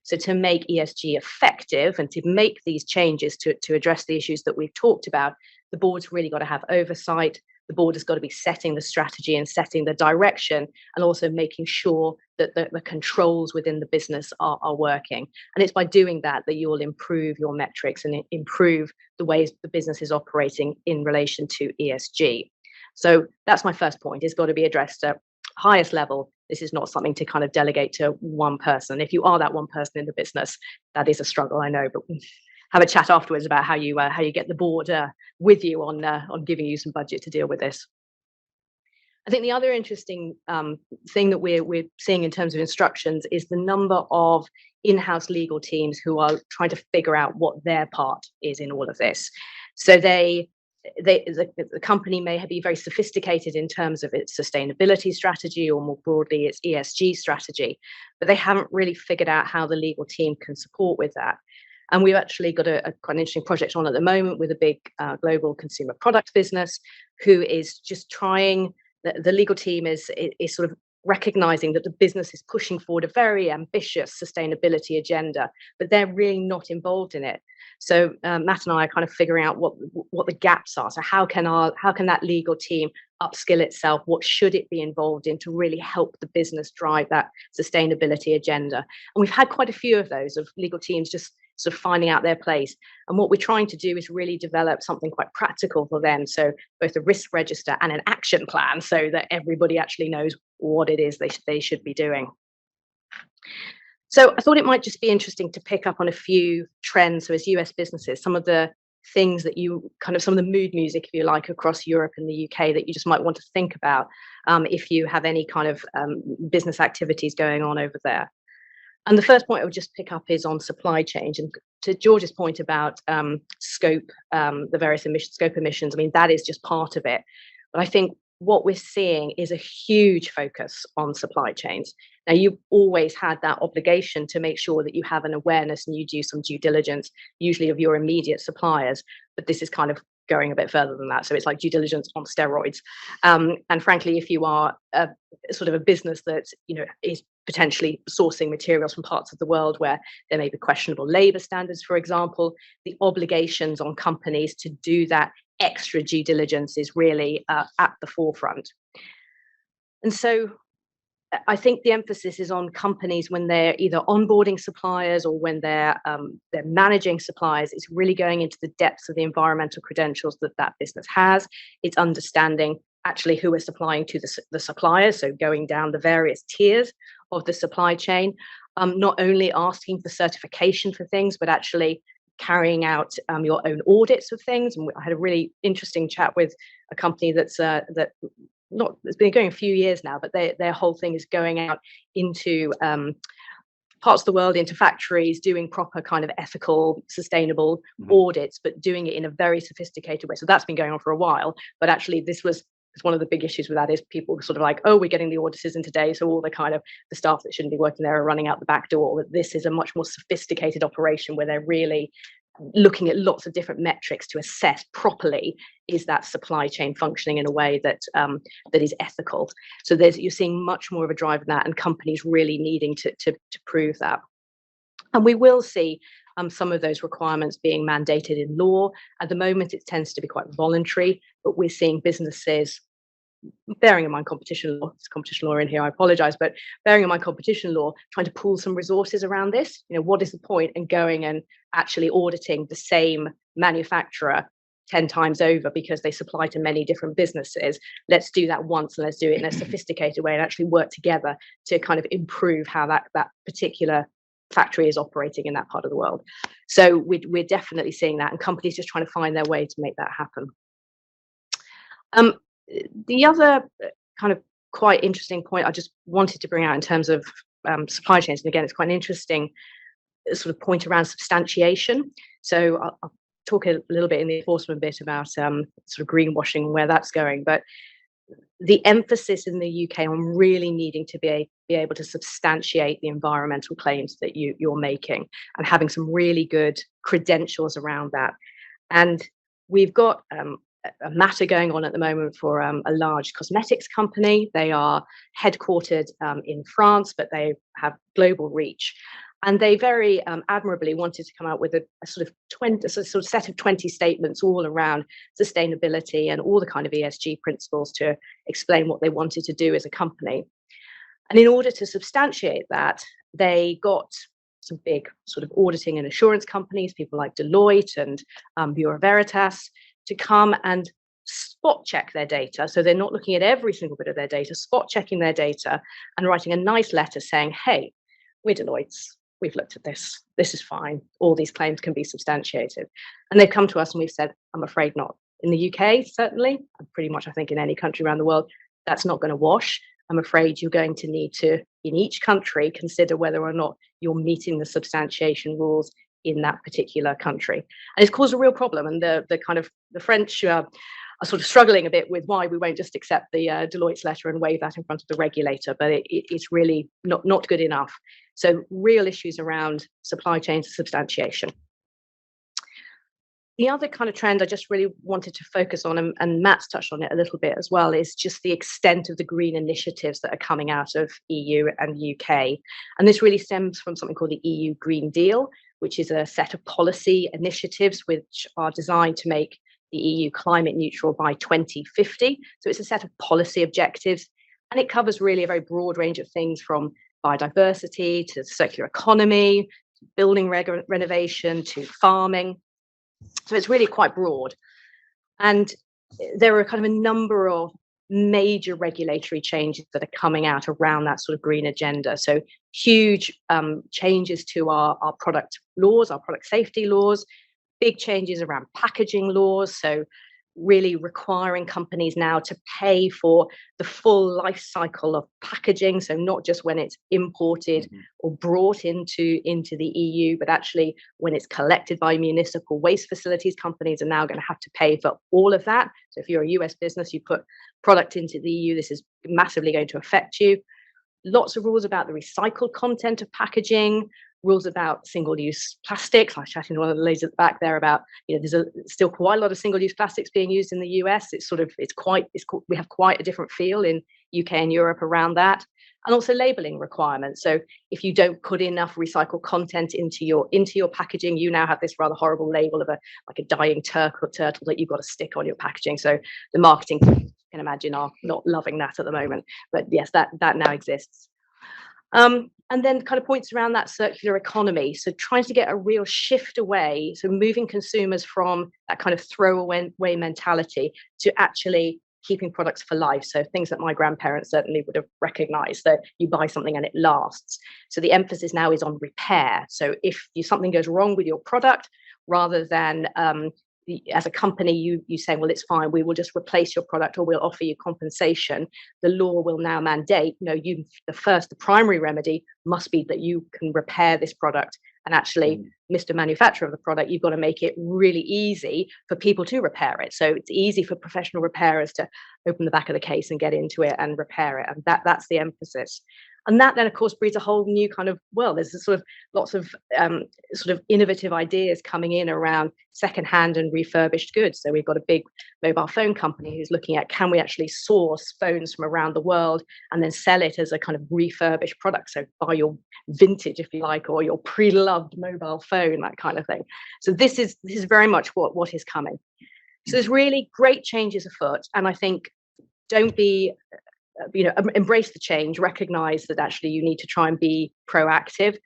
So to make ESG effective and to make these changes to address the issues that we've talked about, the board's really got to have oversight. The board has got to be setting the strategy and setting the direction, and also making sure that the controls within the business are working. And it's by doing that you'll improve your metrics and improve the ways the business is operating in relation to ESG. So that's my first point. It's got to be addressed at highest level. This is not something to kind of delegate to one person. If you are that one person in the business, that is a struggle, I know, but have a chat afterwards about how you get the board with you on giving you some budget to deal with this. I think the other interesting thing that we're seeing in terms of instructions is the number of in-house legal teams who are trying to figure out what their part is in all of this. So the company may be very sophisticated in terms of its sustainability strategy, or more broadly its ESG strategy, but they haven't really figured out how the legal team can support with that. And we've actually got a quite an interesting project on at the moment with a big global consumer product business who is just trying. The legal team is sort of recognizing that the business is pushing forward a very ambitious sustainability agenda, but they're really not involved in it. So Matt and I are kind of figuring out what the gaps are. So how can that legal team upskill itself? What should it be involved in to really help the business drive that sustainability agenda? And we've had quite a few of those, of legal teams just sort of finding out their place. And what we're trying to do is really develop something quite practical for them. So both a risk register and an action plan, so that everybody actually knows what it is they should be doing. So I thought it might just be interesting to pick up on a few trends. So as US businesses, some of the things that some of the mood music, if you like, across Europe and the UK that you just might want to think about if you have any kind of business activities going on over there. And the first point I would just pick up is on supply chain. And to George's point about scope, the various scope emissions, I mean, that is just part of it. But I think what we're seeing is a huge focus on supply chains. Now, you've always had that obligation to make sure that you have an awareness and you do some due diligence, usually of your immediate suppliers, but this is kind of going a bit further than that. So it's like due diligence on steroids. And frankly, if you are a sort of a business that, is potentially sourcing materials from parts of the world where there may be questionable labor standards, for example, the obligations on companies to do that extra due diligence is really at the forefront. And so I think the emphasis is on companies when they're either onboarding suppliers or when they're managing suppliers. It's really going into the depths of the environmental credentials that business has. It's understanding actually who is supplying to the suppliers, so going down the various tiers of the supply chain, not only asking for certification for things, but actually carrying out your own audits of things. And I had a really interesting chat with a company it's been going a few years now, but their whole thing is going out into parts of the world, into factories, doing proper kind of ethical, sustainable audits, but doing it in a very sophisticated way. So that's been going on for a while, but actually this was one of the big issues with that is people sort of like, oh, we're getting the auditors in today, so all the kind of the staff that shouldn't be working there are running out the back door. But this is a much more sophisticated operation where they're really looking at lots of different metrics to assess properly, is that supply chain functioning in a way that that is ethical. So you're seeing much more of a drive in that, and companies really needing to prove that. And we will see some of those requirements being mandated in law. At the moment, it tends to be quite voluntary, but we're seeing businesses, bearing in mind competition law, it's competition law in here, I apologize, but bearing in mind competition law, trying to pool some resources around this. What is the point in going and actually auditing the same manufacturer 10 times over because they supply to many different businesses? Let's do that once, and let's do it in a sophisticated way and actually work together to kind of improve how that particular factory is operating in that part of the world. So we're definitely seeing that, and companies just trying to find their way to make that happen. The other kind of quite interesting point I just wanted to bring out in terms of supply chains, and again, it's quite an interesting sort of point around substantiation. So I'll talk a little bit in the enforcement bit about sort of greenwashing and where that's going, but the emphasis in the UK on really needing to be able to substantiate the environmental claims that you're making, and having some really good credentials around that. And we've got a matter going on at the moment for a large cosmetics company. They are headquartered in France, but they have global reach. And they very admirably wanted to come out with a sort of set of 20 statements all around sustainability and all the kind of ESG principles to explain what they wanted to do as a company. And in order to substantiate that, they got some big sort of auditing and assurance companies, people like Deloitte and Bureau Veritas, to come and spot check their data. So they're not looking at every single bit of their data, spot checking their data and writing a nice letter saying, hey, we're Deloitte's, we've looked at this, this is fine, all these claims can be substantiated. And they've come to us and we've said, I'm afraid not. In the UK, certainly, and pretty much I think in any country around the world, that's not going to wash. I'm afraid you're going to need to, in each country, consider whether or not you're meeting the substantiation rules in that particular country. And it's caused a real problem. And the French are sort of struggling a bit with why we won't just accept the Deloitte's letter and wave that in front of the regulator, but it's really not good enough. So real issues around supply chain substantiation. The other kind of trend I just really wanted to focus on, and Matt's touched on it a little bit as well, is just the extent of the green initiatives that are coming out of EU and UK. And this really stems from something called the EU Green Deal, which is a set of policy initiatives which are designed to make the EU climate neutral by 2050. So it's a set of policy objectives, and it covers really a very broad range of things, from biodiversity to circular economy, to building renovation to farming. So it's really quite broad. And there are kind of a number of major regulatory changes that are coming out around that sort of green agenda. So huge changes to our product laws, our product safety laws, big changes around packaging laws. So really requiring companies now to pay for the full life cycle of packaging. So not just when it's imported or brought into the EU, but actually when it's collected by municipal waste facilities, companies are now going to have to pay for all of that. So if you're a US business, you put product into the EU, this is massively going to affect you. Lots of rules about the recycled content of packaging, rules about single-use plastics. I was chatting to one of the ladies at the back there about, there's still quite a lot of single-use plastics being used in the US. We have quite a different feel in UK and Europe around that, and also labeling requirements. So if you don't put enough recycled content into your packaging, you now have this rather horrible label of a dying turtle that you've got to stick on your packaging. So the marketing, you can imagine, are not loving that at the moment. But yes, that now exists. And then kind of points around that circular economy. So trying to get a real shift away, so moving consumers from that kind of throwaway mentality to actually keeping products for life. So things that my grandparents certainly would have recognized, that you buy something and it lasts. So the emphasis now is on repair. So if something goes wrong with your product, rather than as a company, you say, well, it's fine, we will just replace your product or we'll offer you compensation. The law will now mandate, the primary remedy must be that you can repair this product. And actually, Mr. Manufacturer of the product, you've got to make it really easy for people to repair it. So it's easy for professional repairers to open the back of the case and get into it and repair it. And that's the emphasis. And that then, of course, breeds a whole new kind of world. There's lots of innovative ideas coming in around secondhand and refurbished goods. So we've got a big mobile phone company who's looking at, can we actually source phones from around the world and then sell it as a kind of refurbished product? So buy your vintage, if you like, or your pre-loved mobile phone, that kind of thing. So this is very much what is coming. So there's really great changes afoot. And I think don't be embrace the change, recognize that actually you need to try and be proactive.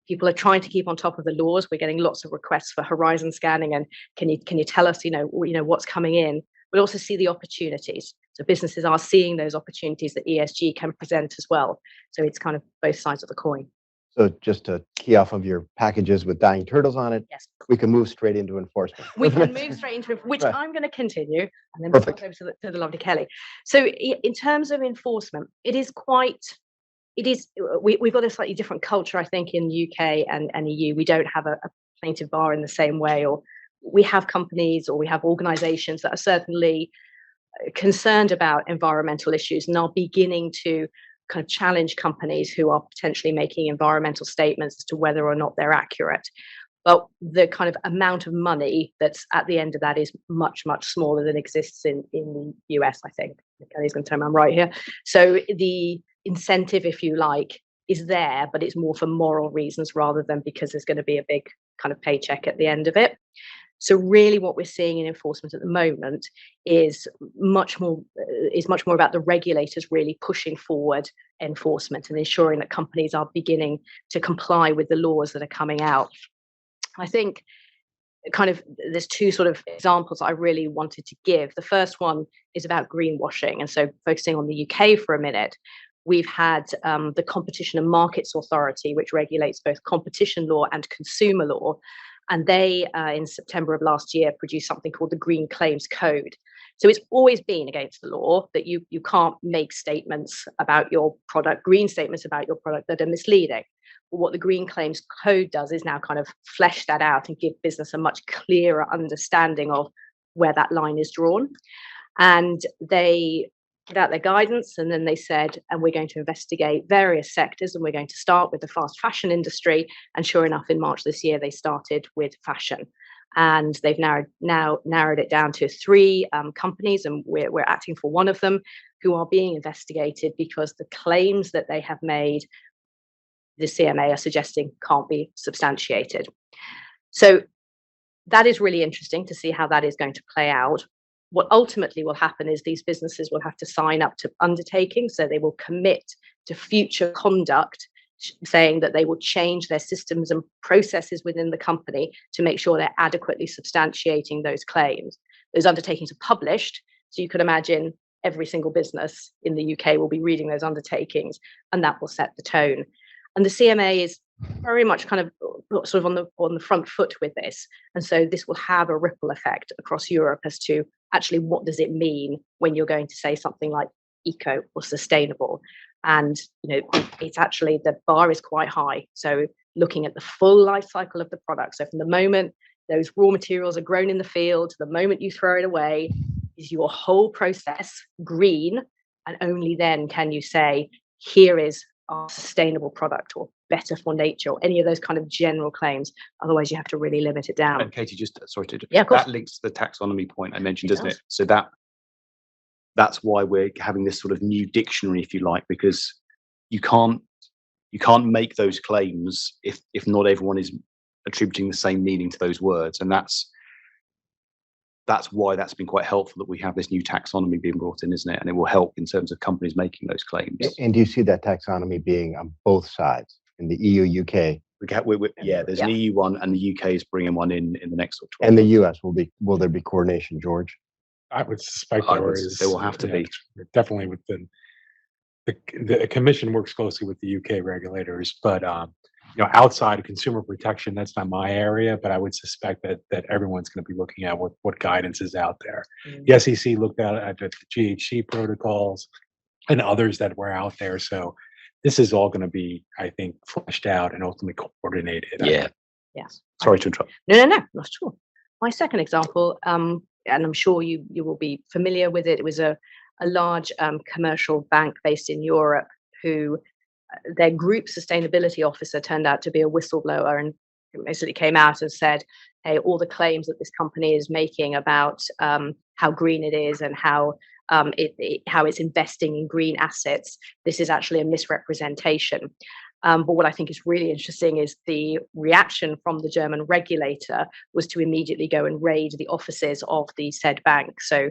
People are trying to keep on top of the laws. We're getting lots of requests for horizon scanning, and can you tell us what's coming in, but also see the opportunities. So businesses are seeing those opportunities that ESG can present as well. So it's kind of both sides of the coin. So just to key off of your packages with dying turtles on it, Yes, we can move straight into enforcement. we can move straight into which Right. I'm going to continue, and then Perfect. pass over to the lovely Kelly. So in terms of enforcement, we've got a slightly different culture, I think, in UK and EU. We don't have a plaintiff bar in the same way, or we have companies or we have organizations that are certainly concerned about environmental issues and are beginning to kind of challenge companies who are potentially making environmental statements as to whether or not they're accurate. But the kind of amount of money that's at the end of that is much, much smaller than exists in the US, I think. Kelly's going to tell me I'm right here. So the incentive, if you like, is there, but it's more for moral reasons rather than because there's going to be a big kind of paycheck at the end of it. So really what we're seeing in enforcement at the moment is much more about the regulators really pushing forward enforcement and ensuring that companies are beginning to comply with the laws that are coming out. I think kind of there's two sort of examples I really wanted to give. The first one is about greenwashing. And so focusing on the UK for a minute, we've had the Competition and Markets Authority, which regulates both competition law and consumer law. And they, in September of last year, produced something called the Green Claims Code. So it's always been against the law that you can't make statements about your product, green statements about your product that are misleading. But what the Green Claims Code does is now kind of flesh that out and give business a much clearer understanding of where that line is drawn. And they put out their guidance, and then they said, and we're going to investigate various sectors, and we're going to start with the fast fashion industry. And sure enough, in March this year, they started with fashion. And they've now narrowed it down to 3 companies, and we're acting for one of them, who are being investigated because the claims that they have made, the CMA are suggesting, can't be substantiated. So that is really interesting to see how that is going to play out. What ultimately will happen is these businesses will have to sign up to undertakings, so they will commit to future conduct, saying that they will change their systems and processes within the company to make sure they're adequately substantiating those claims. Those undertakings are published, so you could imagine every single business in the UK will be reading those undertakings, and that will set the tone. And the CMA is very much kind of sort of on the front foot with this, and so this will have a ripple effect across Europe as to actually, what does it mean when you're going to say something like eco or sustainable? And it's actually, the bar is quite high. So looking at the full life cycle of the product. So from the moment those raw materials are grown in the field to the moment you throw it away, is your whole process green? And only then can you say, here is our sustainable product, or better for nature, or any of those kind of general claims. Otherwise, you have to really limit it down. And Katie, just sorry to Yeah, of course. that links to the taxonomy point I mentioned, It doesn't does. it? So that's why we're having this sort of new dictionary, if you like, because you can't make those claims if not everyone is attributing the same meaning to those words, and that's why that's been quite helpful that we have this new taxonomy being brought in, isn't it? And it will help in terms of companies making those claims. And do you see that taxonomy being on both sides, in the EU, UK, There's an EU one, and the UK is bringing one in the next sort of 12 and the months. US? Will there be coordination, George? I would suspect I there would- is. there will have to be. Definitely within the commission works closely with the UK regulators, but outside of consumer protection, that's not my area, but I would suspect that everyone's going to be looking at what guidance is out there. The SEC looked at the GHG protocols and others that were out there. So this is all going to be, I think, fleshed out and ultimately coordinated. Yeah. Yes. Sorry to interrupt. No, not at all. My second example, and I'm sure you will be familiar with it. It was a large commercial bank based in Europe who their group sustainability officer turned out to be a whistleblower, and basically came out and said, hey, all the claims that this company is making about how green it is and how it's investing in green assets, this is actually a misrepresentation. But what I think is really interesting is the reaction from the German regulator was to immediately go and raid the offices of the said bank. So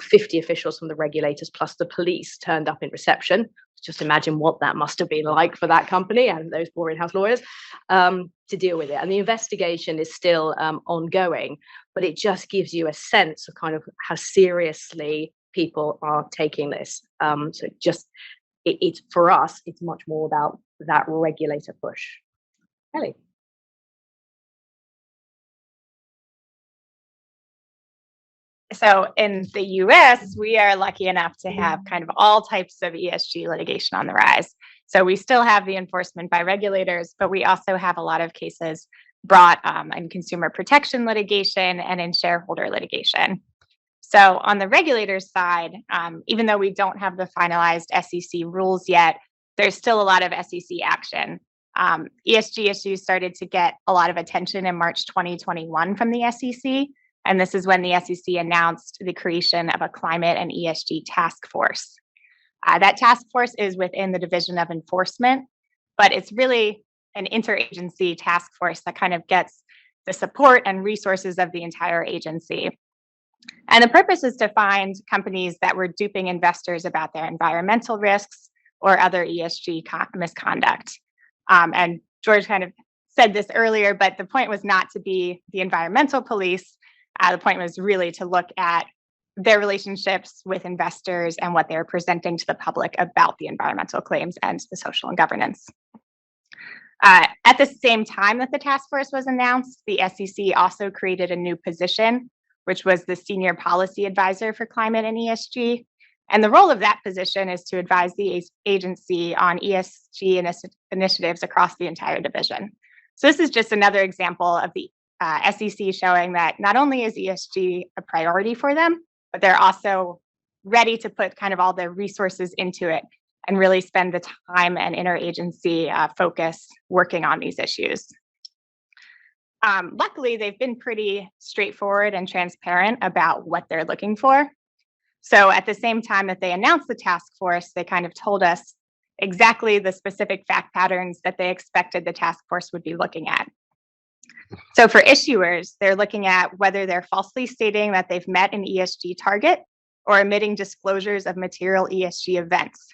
50 officials from the regulators plus the police turned up in reception. Just imagine what that must have been like for that company and those poor in-house lawyers to deal with it. And the investigation is still ongoing, but it just gives you a sense of kind of how seriously people are taking this. So it's for us, it's much more about that regulator push. Ellie. So in the US, we are lucky enough to have kind of all types of ESG litigation on the rise. So we still have the enforcement by regulators, but we also have a lot of cases brought in consumer protection litigation and in shareholder litigation. So on the regulators side, even though we don't have the finalized SEC rules yet, there's still a lot of SEC action. ESG issues started to get a lot of attention in March 2021 from the SEC. And this is when the SEC announced the creation of a climate and ESG task force. That task force is within the Division of Enforcement, but it's really an interagency task force that kind of gets the support and resources of the entire agency. And the purpose is to find companies that were duping investors about their environmental risks or other ESG misconduct. And George kind of said this earlier, but the point was not to be the environmental police. The point was really to look at their relationships with investors and what they're presenting to the public about the environmental claims and the social and governance. At the same time that the task force was announced, the SEC also created a new position, which was the Senior Policy Advisor for Climate and ESG. And the role of that position is to advise the agency on ESG initiatives across the entire division. So this is just another example of the SEC showing that not only is ESG a priority for them, but they're also ready to put kind of all their resources into it and really spend the time and interagency focus working on these issues. Luckily, they've been pretty straightforward and transparent about what they're looking for. So at the same time that they announced the task force, they kind of told us exactly the specific fact patterns that they expected the task force would be looking at. So for issuers, they're looking at whether they're falsely stating that they've met an ESG target or omitting disclosures of material ESG events.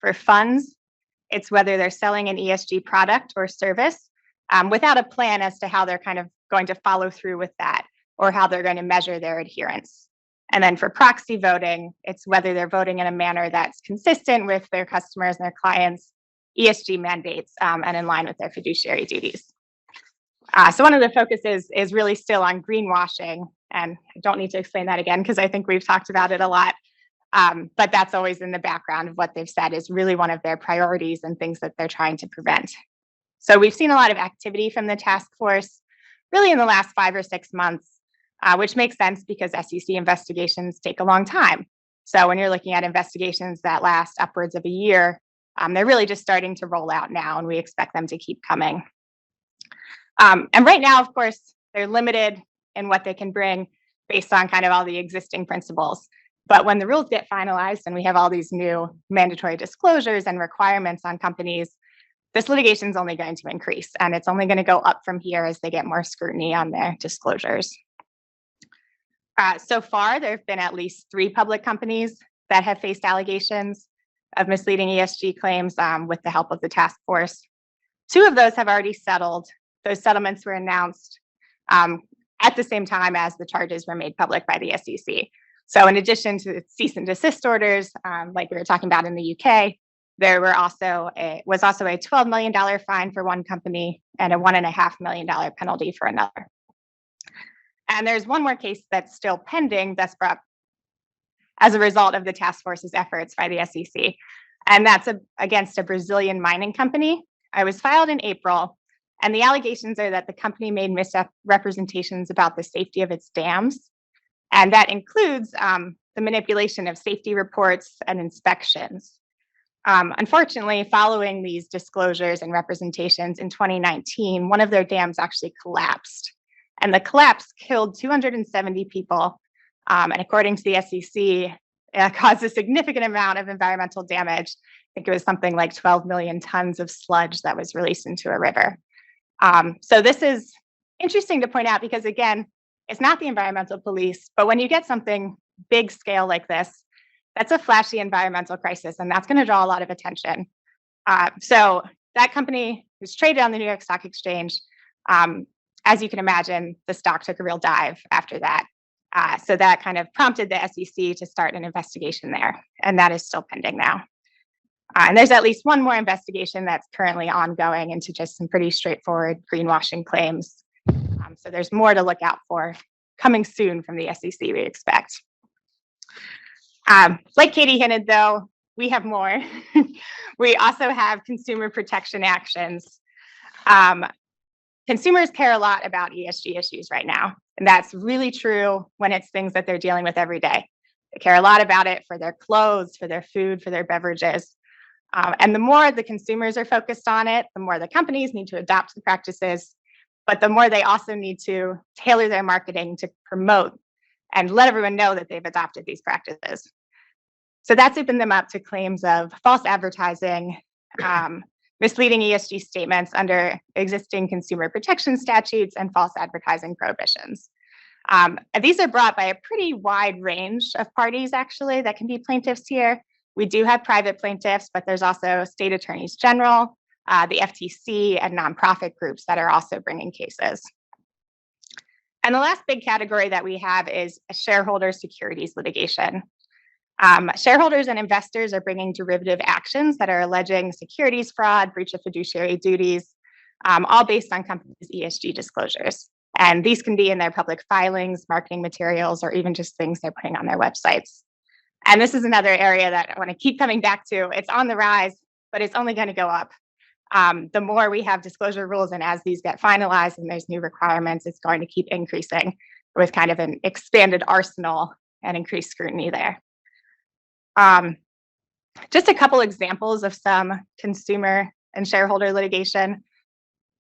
For funds, it's whether they're selling an ESG product or service without a plan as to how they're kind of going to follow through with that or how they're going to measure their adherence. And then for proxy voting, it's whether they're voting in a manner that's consistent with their customers and their clients' ESG mandates and in line with their fiduciary duties. So one of the focuses is really still on greenwashing And I don't need to explain that again because I think we've talked about it a lot. But that's always in the background of what they've said is really one of their priorities and things that they're trying to prevent. So we've seen a lot of activity from the task force really in the last 5 or 6 months, which makes sense because SEC investigations take a long time. So when you're looking at investigations that last upwards of a year, they're really just starting to roll out now, and we expect them to keep coming. And right now, of course, they're limited in what they can bring based on kind of all the existing principles. But when the rules get finalized and we have all these new mandatory disclosures and requirements on companies, this litigation is only going to increase, and it's only going to go up from here as they get more scrutiny on their disclosures. So far, there have been at least 3 public companies that have faced allegations of misleading ESG claims with the help of the task force. 2 of those have already settled. Those settlements were announced at the same time as the charges were made public by the SEC. So in addition to cease and desist orders, like we were talking about in the UK, there was also a $12 million fine for one company and a $1.5 million penalty for another. And there's one more case that's still pending that's brought as a result of the task force's efforts by the SEC. And that's against a Brazilian mining company. It was filed in April, and the allegations are that the company made misrepresentations about the safety of its dams. And that includes the manipulation of safety reports and inspections. Unfortunately, following these disclosures and representations in 2019, one of their dams actually collapsed. And the collapse killed 270 people. And according to the SEC, it caused a significant amount of environmental damage. I think it was something like 12 million tons of sludge that was released into a river. So this is interesting to point out because, again, it's not the environmental police, but when you get something big scale like this, that's a flashy environmental crisis, and that's going to draw a lot of attention. So that company was traded on the New York Stock Exchange. As you can imagine, the stock took a real dive after that. So that kind of prompted the SEC to start an investigation there, and that is still pending now. And there's at least one more investigation that's currently ongoing into just some pretty straightforward greenwashing claims. So there's more to look out for coming soon from the SEC, we expect. Like Katie hinted, though, we have more. We also have consumer protection actions. Consumers care a lot about ESG issues right now, and that's really true when it's things that they're dealing with every day. They care a lot about it for their clothes, for their food, for their beverages. And the more the consumers are focused on it, the more the companies need to adopt the practices, but the more they also need to tailor their marketing to promote and let everyone know that they've adopted these practices. So that's opened them up to claims of false advertising, misleading ESG statements under existing consumer protection statutes, and false advertising prohibitions. And these are brought by a pretty wide range of parties, actually, that can be plaintiffs here. We do have private plaintiffs, but there's also state attorneys general, the FTC, and nonprofit groups that are also bringing cases. And the last big category that we have is shareholder securities litigation. Shareholders and investors are bringing derivative actions that are alleging securities fraud, breach of fiduciary duties, all based on companies' ESG disclosures. And these can be in their public filings, marketing materials, or even just things they're putting on their websites. And this is another area that I want to keep coming back to. It's on the rise, but it's only going to go up. The more we have disclosure rules, and as these get finalized and there's new requirements, it's going to keep increasing with kind of an expanded arsenal and increased scrutiny there. Just a couple examples of some consumer and shareholder litigation.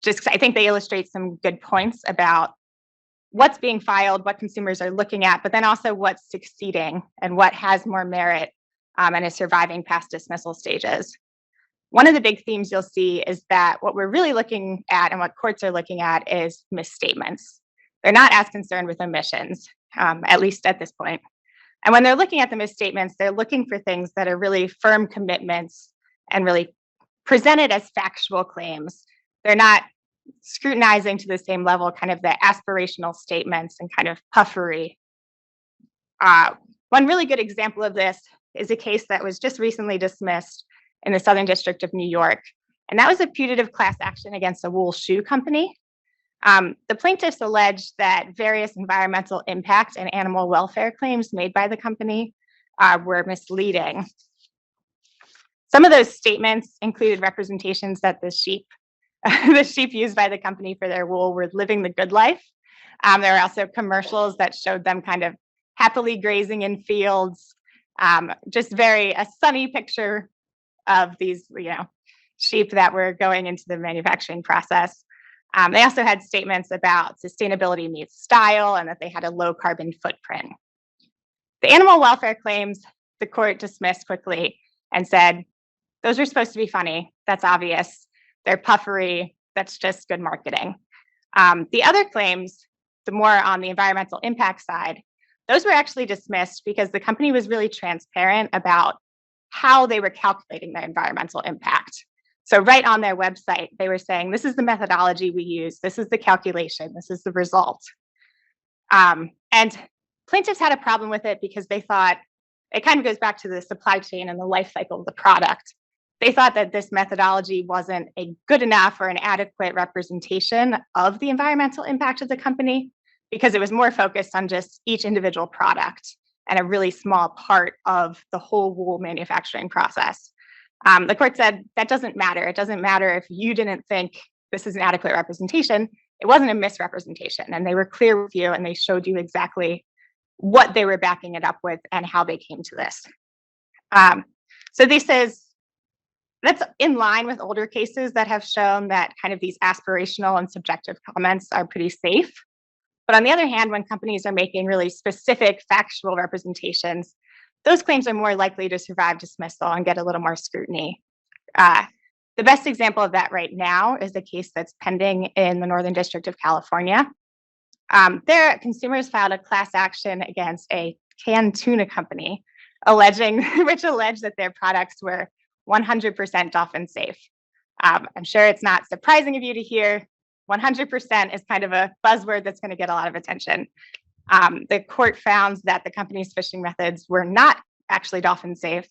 Just I think they illustrate some good points about what's being filed, what consumers are looking at, but then also what's succeeding and what has more merit and is surviving past dismissal stages. One of the big themes you'll see is that what we're really looking at and what courts are looking at is misstatements. They're not as concerned with omissions, at least at this point. And when they're looking at the misstatements, they're looking for things that are really firm commitments and really presented as factual claims. They're not scrutinizing to the same level kind of the aspirational statements and kind of puffery. One really good example of this is a case that was just recently dismissed in the Southern District of New York. And that was a putative class action against a wool shoe company. The plaintiffs allege that various environmental impact and animal welfare claims made by the company were misleading. Some of those statements included representations that the sheep, the sheep used by the company for their wool were living the good life. There were also commercials that showed them kind of happily grazing in fields, just a sunny picture of these, sheep that were going into the manufacturing process. They also had statements about sustainability meets style and that they had a low carbon footprint. The animal welfare claims, the court dismissed quickly and said, those are supposed to be funny. That's obvious. They're puffery. That's just good marketing. The other claims, the more on the environmental impact side, those were actually dismissed because the company was really transparent about how they were calculating their environmental impact. So right on their website, they were saying, this is the methodology we use. This is the calculation. This is the result. And plaintiffs had a problem with it because they thought, it kind of goes back to the supply chain and the life cycle of the product. They thought that this methodology wasn't a good enough or an adequate representation of the environmental impact of the company because it was more focused on just each individual product and a really small part of the whole wool manufacturing process. The court said that doesn't matter. It doesn't matter if you didn't think this is an adequate representation. It wasn't a misrepresentation, and they were clear with you and they showed you exactly what they were backing it up with and how they came to this. So this is, that's in line with older cases that have shown that kind of these aspirational and subjective comments are pretty safe. But on the other hand, when companies are making really specific factual representations, those claims are more likely to survive dismissal and get a little more scrutiny. The best example of that right now is the case that's pending in the Northern District of California. There, consumers filed a class action against a canned tuna company, which alleged that their products were 100% dolphin safe. I'm sure it's not surprising of you to hear 100% is kind of a buzzword that's going to get a lot of attention. The court found that the company's fishing methods were not actually dolphin safe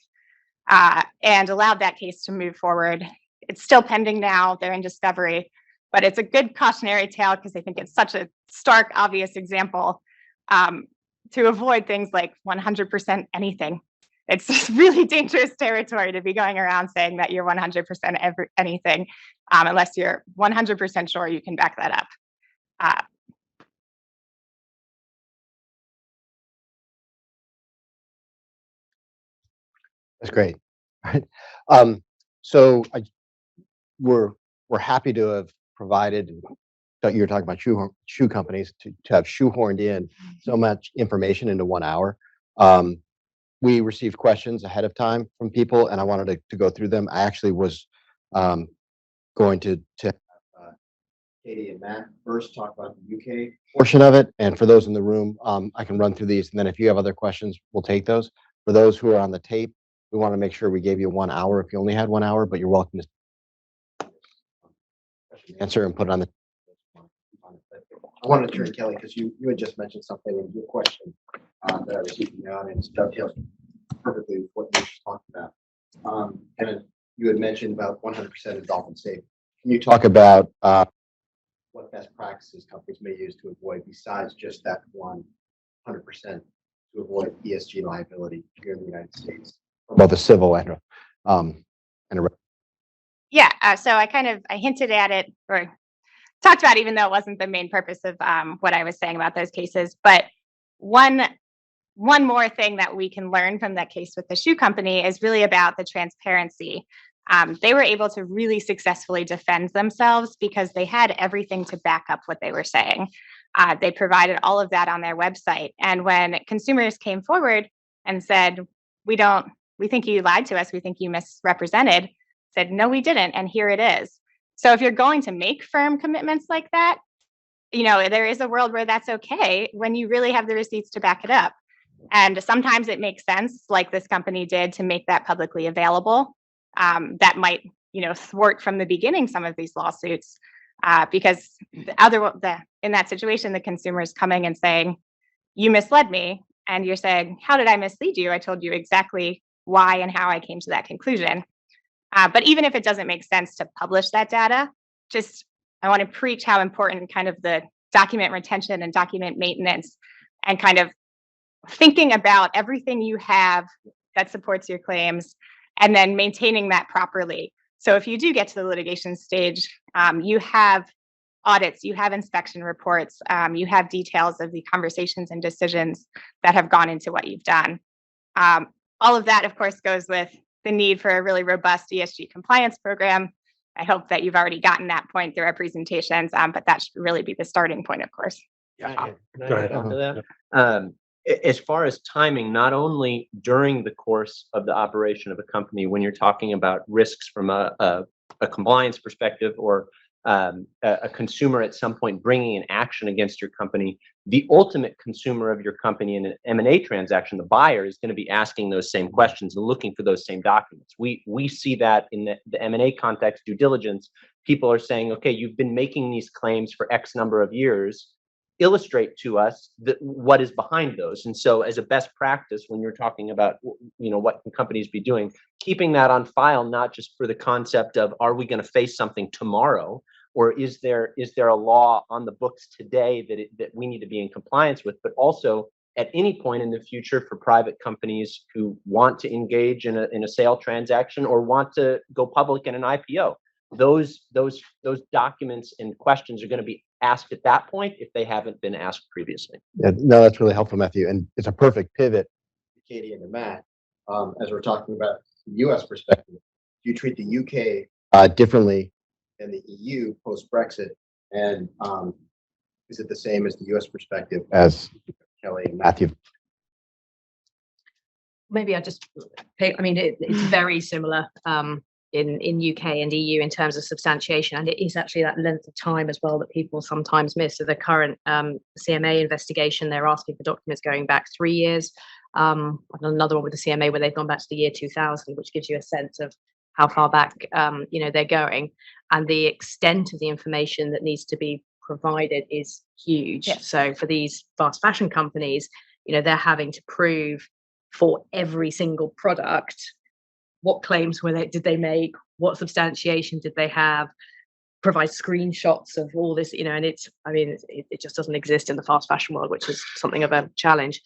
and allowed that case to move forward. It's still pending now. They're in discovery, but it's a good cautionary tale because I think it's such a stark, obvious example to avoid things like 100% anything. It's just really dangerous territory to be going around saying that you're 100% anything unless you're 100% sure you can back that up. That's great. So we're happy to have provided, you were talking about shoe companies, to have shoehorned in so much information into 1 hour. We received questions ahead of time from people, and I wanted to go through them. I actually was going to Katie and Matt first talk about the UK portion of it, and for those in the room, I can run through these, and then if you have other questions, we'll take those. For those who are on the tape, we want to make sure we gave you 1 hour if you only had 1 hour, but you're welcome to answer and put it on the. I wanted to turn, Kelly, because you had just mentioned something in your question that I received from the audience dovetails perfectly with what you just talked about. And you had mentioned about 100% of dolphin safe. Can you talk about what best practices companies may use to avoid, besides just that 100%, to avoid ESG liability here in the United States? Both the civil and Yeah, so I hinted at it or talked about it, even though it wasn't the main purpose of what I was saying about those cases. But one more thing that we can learn from that case with the shoe company is really about the transparency. They were able to really successfully defend themselves because they had everything to back up what they were saying. They provided all of that on their website. And when consumers came forward and said, we think you lied to us, we think you misrepresented, said, no, we didn't, and here it is. So if you're going to make firm commitments like that, there is a world where that's okay when you really have the receipts to back it up. And sometimes it makes sense, like this company did, to make that publicly available. That might, thwart from the beginning some of these lawsuits because in that situation, the consumer is coming and saying, you misled me. And you're saying, how did I mislead you? I told you exactly why and how I came to that conclusion. But even if it doesn't make sense to publish that data, just I want to preach how important kind of the document retention and document maintenance and kind of thinking about everything you have that supports your claims and then maintaining that properly. So if you do get to the litigation stage, you have audits, you have inspection reports, you have details of the conversations and decisions that have gone into what you've done. All of that, of course, goes with the need for a really robust ESG compliance program. I hope that you've already gotten that point through our presentations, but that should really be the starting point, of course. Can I Go ahead. add on to that? As far as timing, not only during the course of the operation of a company, when you're talking about risks from a compliance perspective or a consumer at some point bringing an action against your company, the ultimate consumer of your company in an M&A transaction, the buyer, is going to be asking those same questions and looking for those same documents. We see that in the M&A context, due diligence. People are saying, okay, you've been making these claims for X number of years. Illustrate to us what is behind those. And so as a best practice, when you're talking about, what can companies be doing, keeping that on file, not just for the concept of, are we going to face something tomorrow? Or is there a law on the books today that we need to be in compliance with, but also at any point in the future for private companies who want to engage in a sale transaction or want to go public in an IPO. Those documents and questions are going to be asked at that point if they haven't been asked previously. Yeah, no, that's really helpful, Matthew. And it's a perfect pivot, Katie and to Matt, as we're talking about the US perspective. Do you treat the UK differently than the EU post-Brexit? And is it the same as the US perspective as Kelly and Matthew? Maybe I just pick, it's very similar in UK and EU in terms of substantiation, and it is actually that length of time as well that people sometimes miss. So the current CMA investigation, they're asking for documents going back 3 years. Another one with the CMA where they've gone back to the year 2000, which gives you a sense of how far back they're going, and the extent of the information that needs to be provided is huge. Yes. So for these fast fashion companies, they're having to prove for every single product what claims did they make, what substantiation did they have, provide screenshots of all this, and it just doesn't exist in the fast fashion world, which is something of a challenge.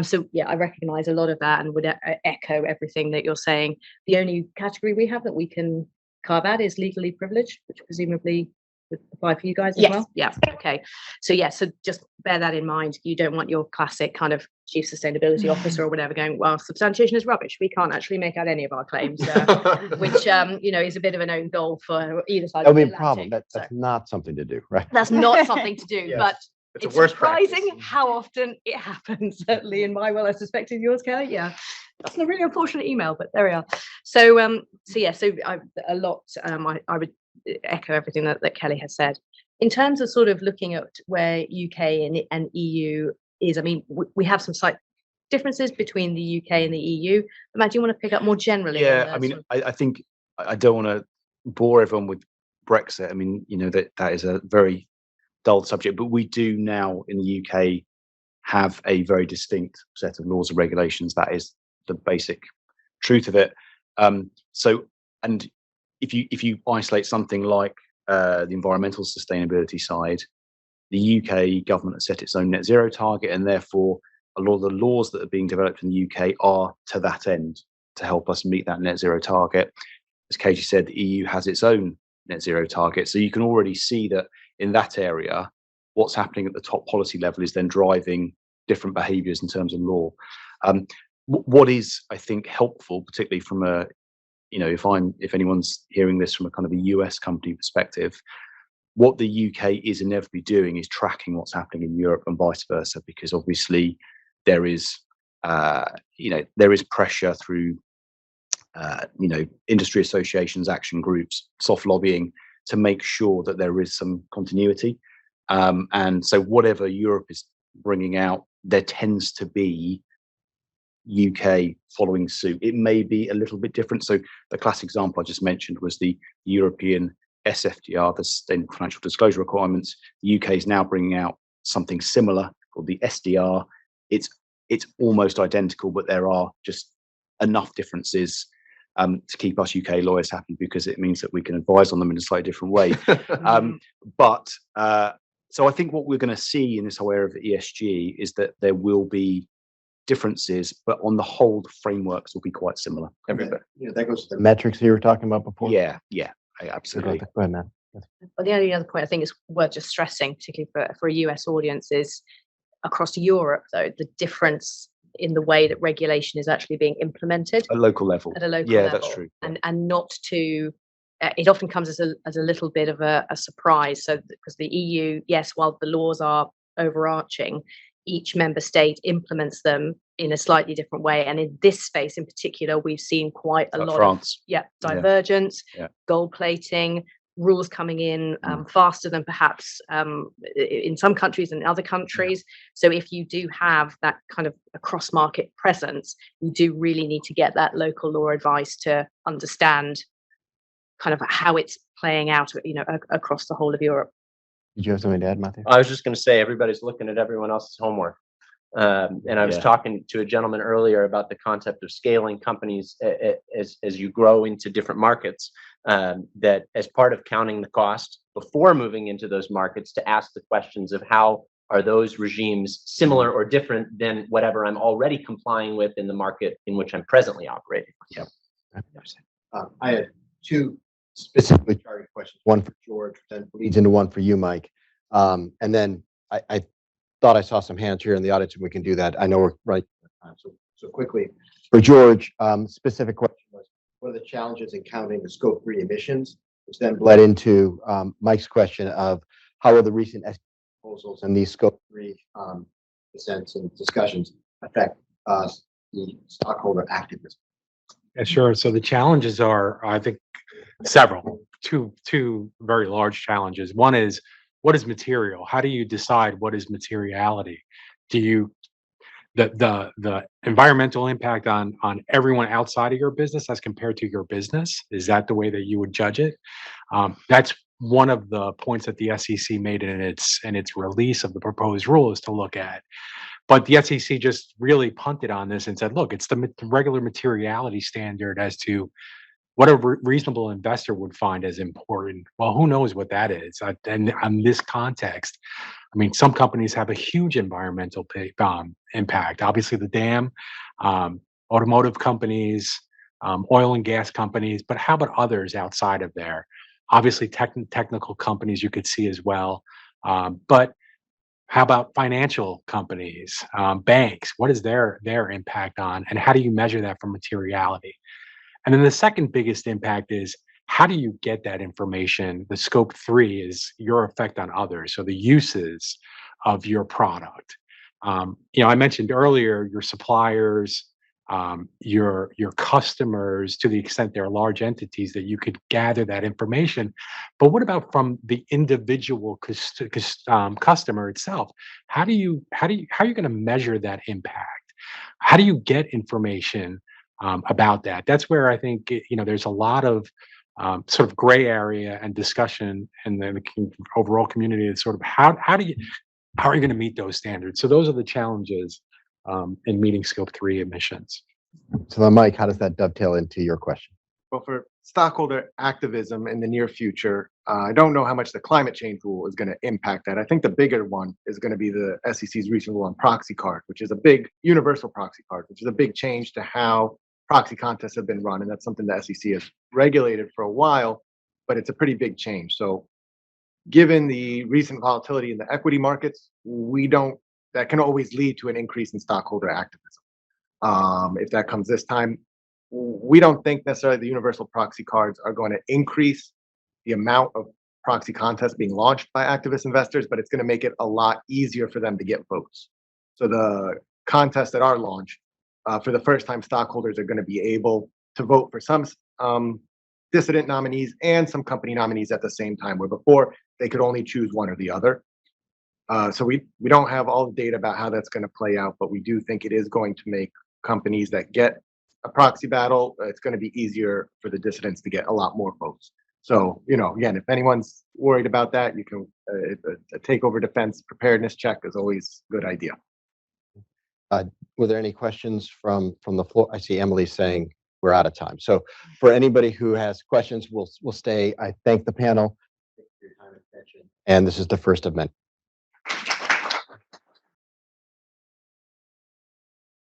So yeah, I recognize a lot of that and would echo everything that you're saying. The only category we have that we can carve out is legally privileged, which presumably would apply for you guys as Yes. well. Yeah. Okay. So just bear that in mind. You don't want your classic kind of chief sustainability officer or whatever going, well, substantiation is rubbish. We can't actually make out any of our claims, which is a bit of an own goal for either side. That would of be the a problem. Atlantic. That's not something to do, right? That's not something to do, Yes. but It's it's a worse surprising practice. how often it happens. Certainly in my world, I suspect in yours, Kelly. Yeah, that's a really unfortunate email, but there we are. So, I would echo everything that Kelly has said. In terms of sort of looking at where UK and EU is, we have some slight differences between the UK and the EU. Matt, do you want to pick up more generally? Yeah, on the I think I don't want to bore everyone with Brexit. That is a very dull subject, but we do now in the UK have a very distinct set of laws and regulations. That is the basic truth of it. And if you isolate something like the environmental sustainability side, the UK government has set its own net zero target, and therefore a lot of the laws that are being developed in the UK are to that end, to help us meet that net zero target. As Katie said, the EU has its own net zero target. So you can already see that in that area, what's happening at the top policy level is then driving different behaviours in terms of law. What is, I think, helpful, particularly from if anyone's hearing this from a kind of a US company perspective, what the UK is inevitably doing is tracking what's happening in Europe and vice versa, because obviously there is pressure through industry associations, action groups, soft lobbying to make sure that there is some continuity. And so whatever Europe is bringing out, there tends to be UK following suit. It may be a little bit different. So the classic example I just mentioned was the European SFDR, the Sustainable Financial Disclosure Requirements. The UK is now bringing out something similar called the SDR. It's almost identical, but there are just enough differences to keep us UK lawyers happy, because it means that we can advise on them in a slightly different way. So I think what we're going to see in this whole area of ESG is that there will be differences, but on the whole, the frameworks will be quite similar. Everybody, that goes to the Metrics you were talking about before? Yeah, Go absolutely. ahead, man. But the only other point I think is worth just stressing, particularly for a US audience, is across Europe, though, the difference in the way that regulation is actually being implemented At local level. at a local Yeah, level. that's true. And not to, it often comes as a little bit of a surprise. So, because the EU, yes, while the laws are overarching, each member state implements them in a slightly different way. And in this space in particular, we've seen quite a Like lot France. of divergence, Yeah. gold plating, rules coming in faster than perhaps in some countries and in other countries. So if you do have that kind of a cross-market presence, you do really need to get that local law advice to understand kind of how it's playing out, across the whole of Europe. Did you have something to add, Matthew? I was just going to say, everybody's looking at everyone else's homework. And I was talking to a gentleman earlier about the concept of scaling companies as you grow into different markets, that as part of counting the cost before moving into those markets, to ask the questions of how are those regimes similar or different than whatever I'm already complying with in the market in which I'm presently operating. Yep. I had two specifically targeted questions, one for George, then leads into one for you, Mike. And then I thought I saw some hands here in the audience, and we can do that. I know we're right. So quickly, for George, specific question was, what are the challenges in counting the Scope 3 emissions, which then bled into Mike's question of how will the recent SEC proposals and these Scope 3 dissents and discussions affect the stockholder activism? Yeah, sure. So the challenges are, I think, several. Two very large challenges. One is, what is material? How do you decide what is materiality? Do you the environmental impact on everyone outside of your business as compared to your business? Is that the way that you would judge it? That's one of the points that the SEC made in its release of the proposed rule, is to look at. But the SEC just really punted on this and said, look, it's the regular materiality standard as to what a reasonable investor would find as important. Well, who knows what that is? And on this context, I mean, some companies have a huge environmental impact. Obviously, the dam, automotive companies, oil and gas companies, but how about others outside of there? Obviously, technical companies you could see as well. But how about financial companies, banks? What is their impact on, and how do you measure that for materiality? And then the second biggest impact is, how do you get that information? The Scope 3 is your effect on others, so the uses of your product. I mentioned earlier your suppliers, your customers, to the extent they're large entities, that you could gather that information. But what about from the individual customer itself? How are you going to measure that impact? How do you get information about that? That's where I think there's a lot of sort of gray area and discussion in the overall community. Is sort of how are you going to meet those standards? So those are the challenges in meeting Scope 3 emissions. So then, Mike, how does that dovetail into your question? Well, for stockholder activism in the near future, I don't know how much the climate change rule is going to impact that. I think the bigger one is going to be the SEC's recent rule on proxy card, which is a big universal proxy card, which is a big change to how proxy contests have been run. And that's something the SEC has regulated for a while, but it's a pretty big change. So given the recent volatility in the equity markets, that can always lead to an increase in stockholder activism. If that comes this time, we don't think necessarily the universal proxy cards are going to increase the amount of proxy contests being launched by activist investors, but it's going to make it a lot easier for them to get votes. So the contests that are launched, for the first time, stockholders are going to be able to vote for some dissident nominees and some company nominees at the same time, where before they could only choose one or the other. So we don't have all the data about how that's going to play out, but we do think it is going to make companies that get a proxy battle, it's going to be easier for the dissidents to get a lot more votes. So, again, if anyone's worried about that, you can a takeover defense preparedness check is always a good idea. Were there any questions from the floor? I see Emily saying we're out of time. So for anybody who has questions, we'll stay. I thank the panel. Thank you for your time and attention. And this is the first of many.